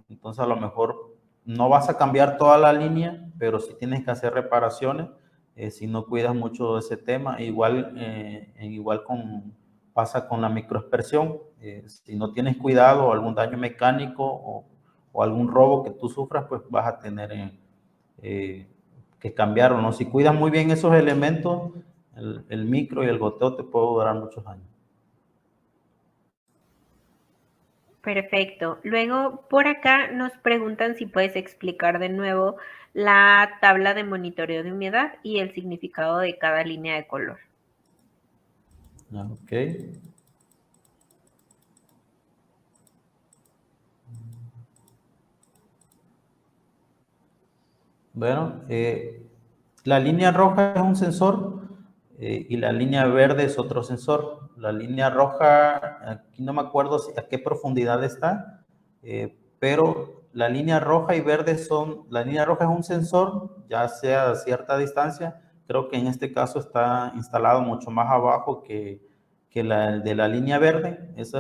S1: entonces a lo mejor no vas a cambiar toda la línea, pero sí tienes que hacer reparaciones si no cuidas mucho ese tema. Igual pasa con la microaspersión, si no tienes cuidado o algún daño mecánico o algún robo que tú sufras, pues vas a tener que cambiarlo, ¿no? Si cuidas muy bien esos elementos, el micro y el goteo te puede durar muchos años.
S2: Perfecto. Luego, por acá nos preguntan si puedes explicar de nuevo la tabla de monitoreo de humedad y el significado de cada línea de color.
S1: Ok. Bueno, la línea roja es un sensor y la línea verde es otro sensor. La línea roja, aquí no me acuerdo a qué profundidad está, pero la línea roja y verde la línea roja es un sensor, ya sea a cierta distancia, creo que en este caso está instalado mucho más abajo que la de la línea verde. Esa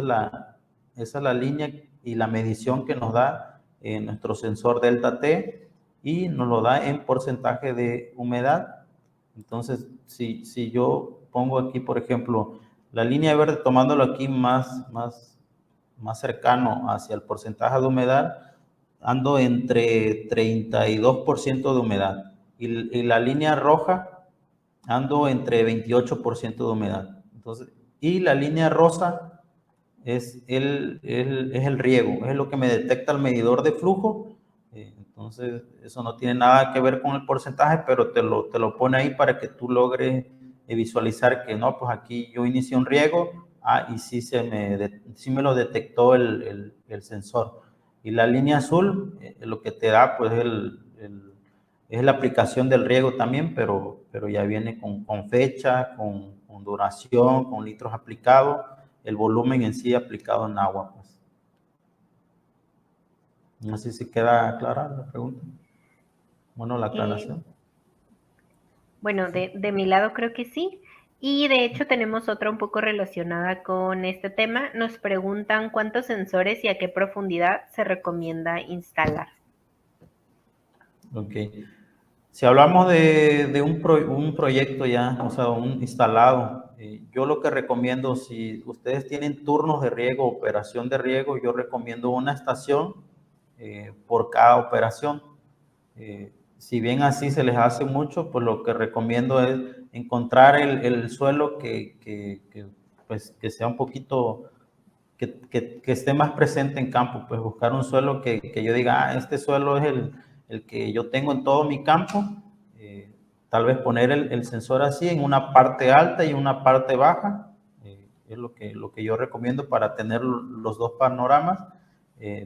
S1: es la línea y la medición que nos da nuestro sensor delta T y nos lo da en porcentaje de humedad. Entonces, si yo pongo aquí, por ejemplo, la línea verde tomándolo aquí más cercano hacia el porcentaje de humedad, ando entre 32% de humedad. Y la línea roja ando entre 28% de humedad. Entonces, y la línea rosa es el riego, es lo que me detecta el medidor de flujo. Entonces, eso no tiene nada que ver con el porcentaje, pero te lo pone ahí para que tú logres visualizar que no, pues aquí yo inicié un riego, y sí me lo detectó el sensor. Y la línea azul, lo que te da, pues, es la aplicación del riego también, pero ya viene con fecha, con duración, con litros aplicados, el volumen en sí aplicado en agua. Pues. No sé si queda clara la pregunta. Bueno, la aclaración.
S2: Bueno, de mi lado creo que sí. Y de hecho tenemos otra un poco relacionada con este tema. Nos preguntan cuántos sensores y a qué profundidad se recomienda instalar.
S1: Ok. Si hablamos de un proyecto ya, o sea, un instalado, yo lo que recomiendo, si ustedes tienen turnos de riego, operación de riego, yo recomiendo una estación por cada operación. Si bien así se les hace mucho, pues lo que recomiendo es encontrar el suelo pues, que sea un poquito, que esté más presente en campo, pues buscar un suelo que yo diga, este suelo es el que yo tengo en todo mi campo, tal vez poner el sensor así en una parte alta y una parte baja, es lo que yo recomiendo para tener los dos panoramas.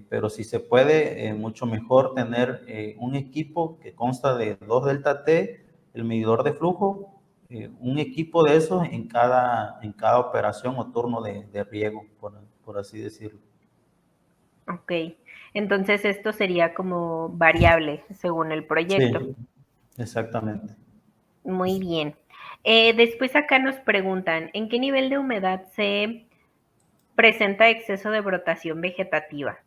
S1: Pero si se puede, mucho mejor tener un equipo que consta de 2 delta T, el medidor de flujo, un equipo de esos en cada operación o turno de riego, por así decirlo.
S2: Ok, entonces esto sería como variable según el proyecto.
S1: Sí, exactamente.
S2: Muy bien. Después acá nos preguntan, ¿en qué nivel de humedad se presenta exceso de brotación vegetativa?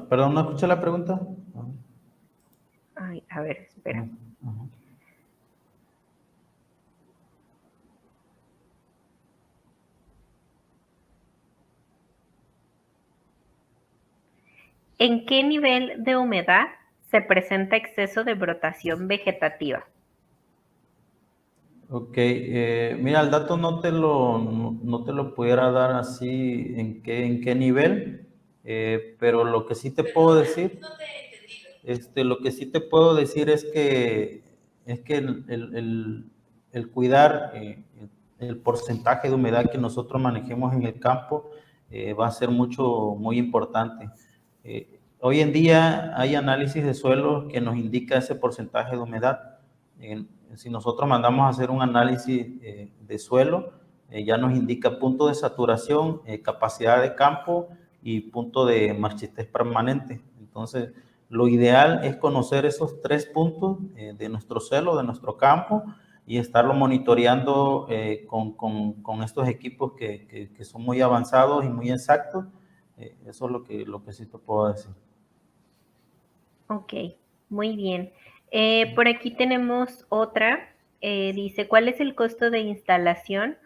S1: Perdón, ¿no escuché la pregunta?
S2: Ay, a ver, espera.
S1: Ajá.
S2: ¿En qué nivel de humedad se presenta exceso de brotación vegetativa?
S1: Ok, mira, el dato no te lo pudiera dar así en qué nivel, pero lo que sí te puedo decir, lo que sí te puedo decir es que el cuidar el porcentaje de humedad que nosotros manejemos en el campo va a ser muy importante. Hoy en día hay análisis de suelo que nos indica ese porcentaje de humedad. Si nosotros mandamos a hacer un análisis de suelo, ya nos indica punto de saturación, capacidad de campo y punto de marchitez permanente. Entonces, lo ideal es conocer esos 3 puntos de nuestro suelo, de nuestro campo, y estarlo monitoreando con estos equipos que son muy avanzados y muy exactos. Eso es lo que sí te puedo decir.
S2: Ok, muy bien. Por aquí tenemos otra. Dice, ¿cuál es el costo de instalación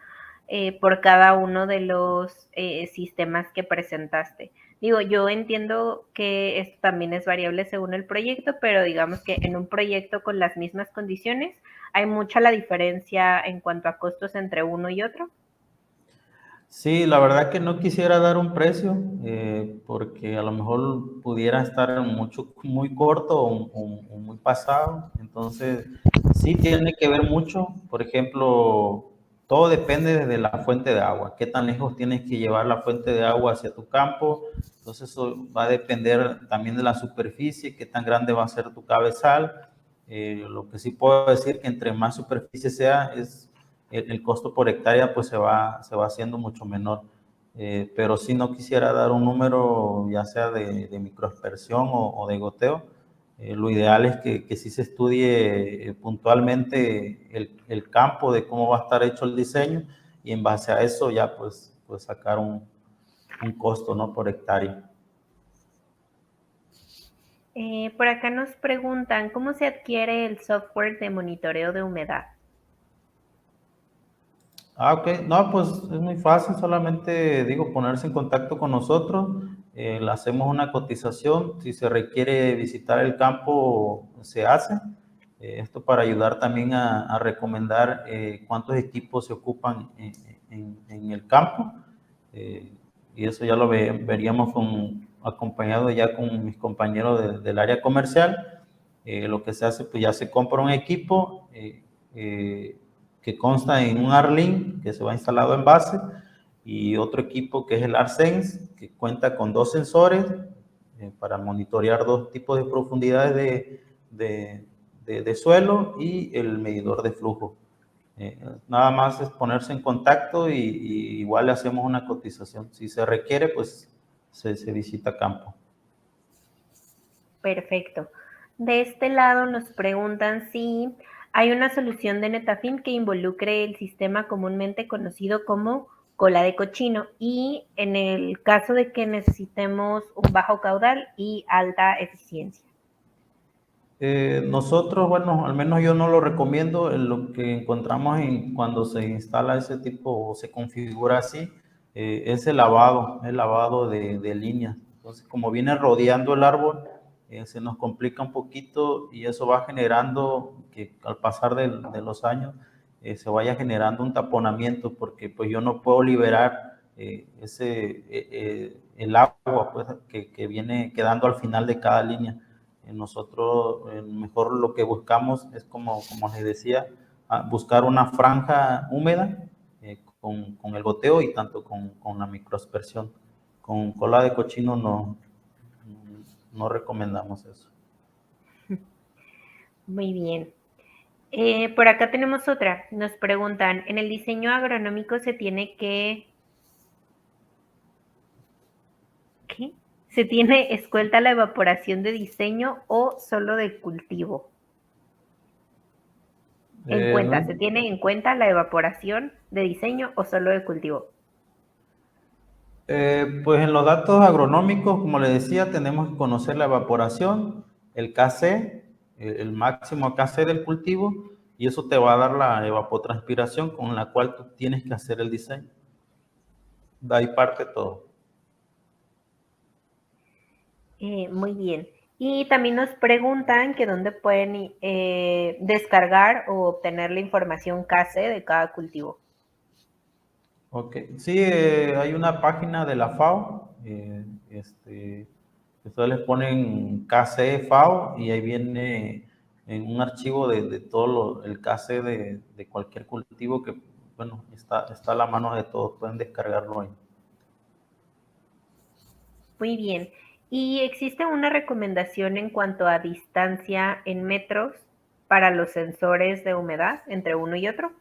S2: por cada uno de los sistemas que presentaste? Digo, yo entiendo que esto también es variable según el proyecto, pero digamos que en un proyecto con las mismas condiciones hay mucha la diferencia en cuanto a costos entre uno y otro.
S1: Sí, la verdad que no quisiera dar un precio porque a lo mejor pudiera estar muy corto o muy pasado. Entonces, sí tiene que ver mucho. Por ejemplo, todo depende de la fuente de agua. ¿Qué tan lejos tienes que llevar la fuente de agua hacia tu campo? Entonces, eso va a depender también de la superficie, qué tan grande va a ser tu cabezal. Lo que sí puedo decir que entre más superficie sea, el costo por hectárea pues se va haciendo mucho menor. Pero sí no quisiera dar un número ya sea de microaspersión o de goteo. Lo ideal es que sí se estudie puntualmente el campo de cómo va a estar hecho el diseño y en base a eso ya pues sacar un costo, ¿no? Por hectárea.
S2: Por acá nos preguntan, ¿cómo se adquiere el software de monitoreo de humedad?
S1: Ok. No, pues es muy fácil, solamente digo ponerse en contacto con nosotros, le hacemos una cotización, si se requiere visitar el campo, se hace. Esto para ayudar también a recomendar cuántos equipos se ocupan en el campo, eh, y eso ya lo veríamos acompañado ya con mis compañeros del área comercial. Lo que se hace, pues ya se compra un equipo, que consta en un ARLink que se va instalado en base y otro equipo que es el ARSense que cuenta con 2 sensores, para monitorear dos tipos de profundidades de suelo y el medidor de flujo. Nada más es ponerse en contacto y igual le hacemos una cotización. Si se requiere, pues se visita campo.
S2: Perfecto. De este lado nos preguntan si hay una solución de Netafim que involucre el sistema comúnmente conocido como cola de cochino y en el caso de que necesitemos un bajo caudal y alta eficiencia.
S1: Nosotros, bueno, al menos yo no lo recomiendo. Lo que encontramos cuando se instala ese tipo o se configura así, es el lavado de líneas. Entonces, como viene rodeando el árbol, se nos complica un poquito y eso va generando que al pasar de los años se vaya generando un taponamiento porque pues yo no puedo liberar el agua pues, que viene quedando al final de cada línea. Nosotros mejor lo que buscamos es, como les decía, buscar una franja húmeda con el goteo y tanto con la microaspersión. Con cola de cochino no recomendamos eso.
S2: Muy bien. Por acá tenemos otra. Nos preguntan, ¿en el diseño agronómico se tiene que... ¿Qué? ¿Se tiene escuelta la evaporación de diseño o solo de cultivo? ¿Se tiene en cuenta la evaporación de diseño o solo de cultivo?
S1: Pues en los datos agronómicos, como les decía, tenemos que conocer la evaporación, el KC, el máximo KC del cultivo, y eso te va a dar la evapotranspiración con la cual tú tienes que hacer el diseño. De ahí parte todo.
S2: Muy bien. Y también nos preguntan que dónde pueden descargar o obtener la información KC de cada cultivo.
S1: Ok, sí, hay una página de la FAO, ustedes les ponen KC FAO y ahí viene en un archivo de todo el KC de cualquier cultivo que, bueno, está a la mano de todos, pueden descargarlo ahí.
S2: Muy bien. ¿Y existe una recomendación en cuanto a distancia en metros para los sensores de humedad entre uno y otro?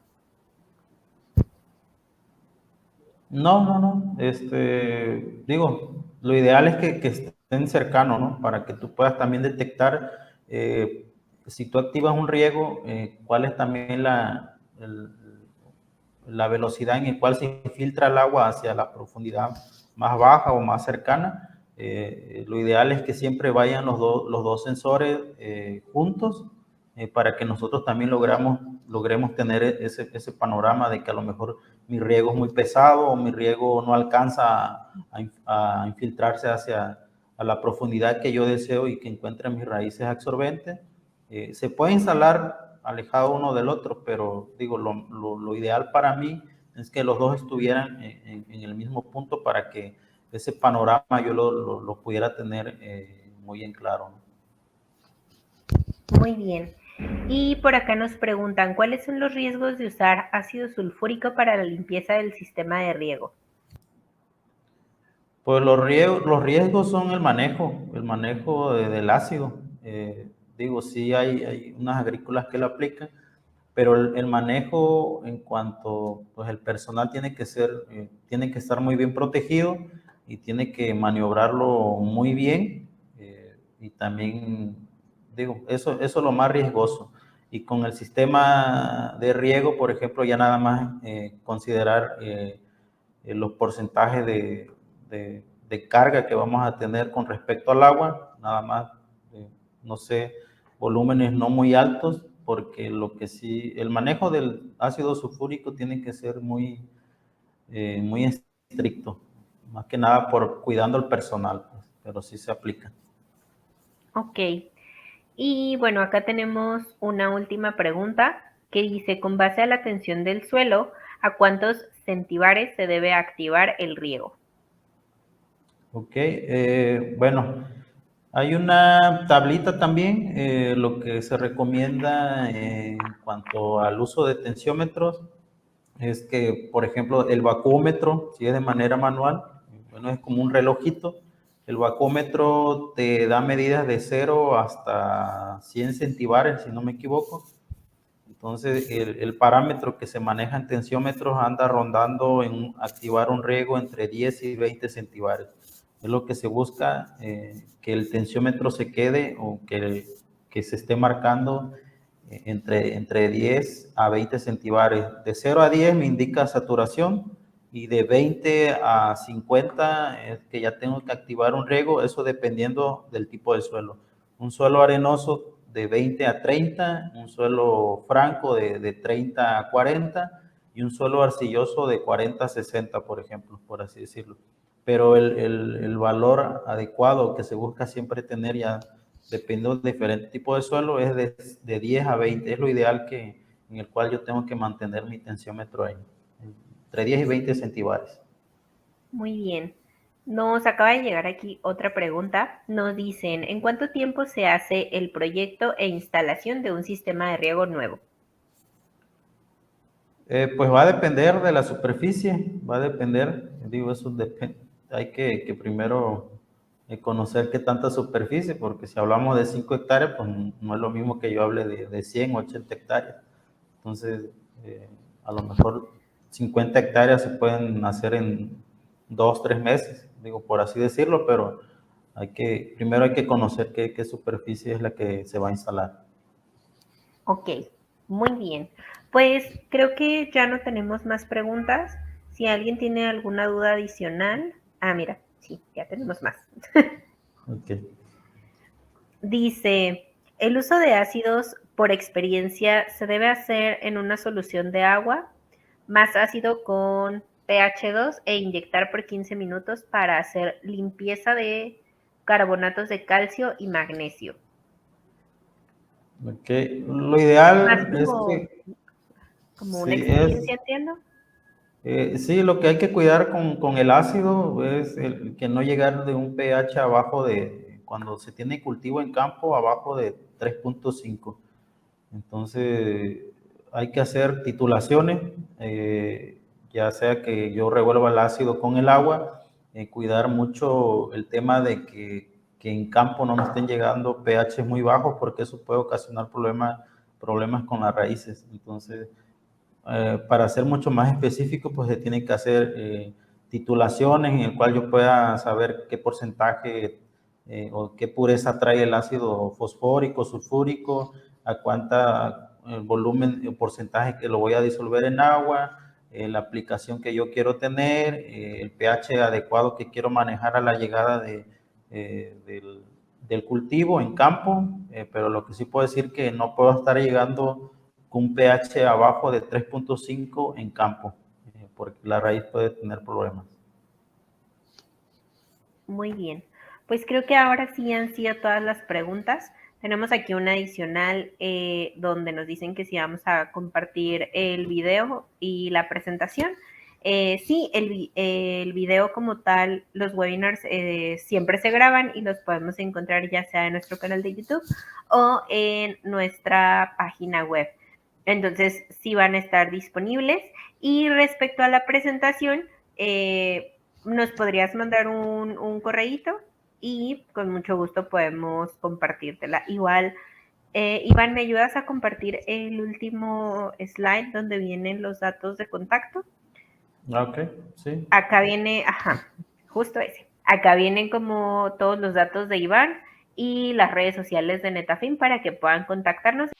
S1: No. Digo, lo ideal es que estén cercanos, ¿no? Para que tú puedas también detectar, si tú activas un riego, cuál es también la velocidad en la cual se filtra el agua hacia la profundidad más baja o más cercana. Lo ideal es que siempre vayan los dos sensores juntos para que nosotros también logremos tener ese panorama de que a lo mejor mi riego es muy pesado o mi riego no alcanza a infiltrarse hacia a la profundidad que yo deseo y que encuentre mis raíces absorbentes. Se puede instalar alejado uno del otro, pero digo, lo ideal para mí es que los dos estuvieran en el mismo punto para que ese panorama yo lo pudiera tener muy en claro, ¿no?
S2: Muy bien. Y por acá nos preguntan, ¿cuáles son los riesgos de usar ácido sulfúrico para la limpieza del sistema de riego?
S1: Pues los riesgos son el manejo del ácido. Digo, sí hay unas agrícolas que lo aplican, pero el manejo en cuanto, pues el personal tiene que estar muy bien protegido y tiene que maniobrarlo muy bien. Y también, digo, eso es lo más riesgoso. Y con el sistema de riego, por ejemplo, ya nada más considerar los porcentajes de carga que vamos a tener con respecto al agua, nada más, no sé, volúmenes no muy altos, porque lo que sí, el manejo del ácido sulfúrico tiene que ser muy estricto, más que nada por cuidando al personal, pues, pero sí se aplica.
S2: Ok. Y bueno, acá tenemos una última pregunta que dice, con base a la tensión del suelo, ¿a cuántos centibares se debe activar el riego?
S1: Ok, bueno, hay una tablita también, lo que se recomienda en cuanto al uso de tensiómetros es que, por ejemplo, el vacúometro, si es de manera manual, bueno, es como un relojito El bacómetro te da medidas de 0 hasta 100 centibares, si no me equivoco. Entonces, el parámetro que se maneja en tensiómetros anda rondando en activar un riego entre 10 y 20 centibares. Es lo que se busca, que el tensiómetro se quede o que se esté marcando entre 10 a 20 centibares. De 0 a 10 me indica saturación y de 20 a 50 es que ya tengo que activar un riego, eso dependiendo del tipo de suelo. Un suelo arenoso de 20 a 30, un suelo franco de 30 a 40 y un suelo arcilloso de 40 a 60, por ejemplo, por así decirlo. Pero el valor adecuado que se busca siempre tener ya, dependiendo de diferentes tipos de suelo, es de 10 a 20. Es lo ideal en el cual yo tengo que mantener mi tensiómetro ahí, entre 10 y 20 centibares.
S2: Muy bien. Nos acaba de llegar aquí otra pregunta. Nos dicen, ¿en cuánto tiempo se hace el proyecto e instalación de un sistema de riego nuevo?
S1: Pues va a depender de la superficie, va a depender, digo, eso depende. Hay que primero conocer qué tanta superficie, porque si hablamos de 5 hectáreas, pues no es lo mismo que yo hable de 100 o 80 hectáreas. Entonces, a lo mejor 50 hectáreas se pueden hacer en 2, 3 meses, digo, por así decirlo, pero primero hay que conocer qué superficie es la que se va a instalar.
S2: Ok, muy bien. Pues creo que ya no tenemos más preguntas. Si alguien tiene alguna duda adicional. Ah, mira, sí, ya tenemos más.
S1: Okay.
S2: Dice, ¿el uso de ácidos por experiencia se debe hacer en una solución de agua más ácido con pH 2 e inyectar por 15 minutos para hacer limpieza de carbonatos de calcio y magnesio?
S1: Okay. Lo
S2: Más
S1: ideal es que
S2: como una
S1: sí,
S2: experiencia, entiendo.
S1: sí, lo que hay que cuidar con el ácido es que no llegar de un pH abajo cuando se tiene cultivo en campo, abajo de 3.5. Entonces, hay que hacer titulaciones, ya sea que yo revuelva el ácido con el agua, cuidar mucho el tema de que en campo no me estén llegando pH muy bajos, porque eso puede ocasionar problemas con las raíces. Entonces, para ser mucho más específico, pues se tienen que hacer titulaciones en el cual yo pueda saber qué porcentaje o qué pureza trae el ácido fosfórico, sulfúrico, a cuánta volumen o porcentaje que lo voy a disolver en agua, la aplicación que yo quiero tener, el pH adecuado que quiero manejar a la llegada del cultivo en campo, pero lo que sí puedo decir que no puedo estar llegando con un pH abajo de 3.5 en campo, porque la raíz puede tener problemas.
S2: Muy bien. Pues creo que ahora sí han sido todas las preguntas. Tenemos aquí una adicional donde nos dicen que si vamos a compartir el video y la presentación. Sí, el video como tal, los webinars siempre se graban y los podemos encontrar ya sea en nuestro canal de YouTube o en nuestra página web. Entonces, sí van a estar disponibles. Y respecto a la presentación, nos podrías mandar un correíto y con mucho gusto podemos compartírtela. Igual, Iván, ¿me ayudas a compartir el último slide donde vienen los datos de contacto?
S1: Ok, sí.
S2: Acá viene, ajá, justo ese. Acá vienen como todos los datos de Iván y las redes sociales de Netafim para que puedan contactarnos.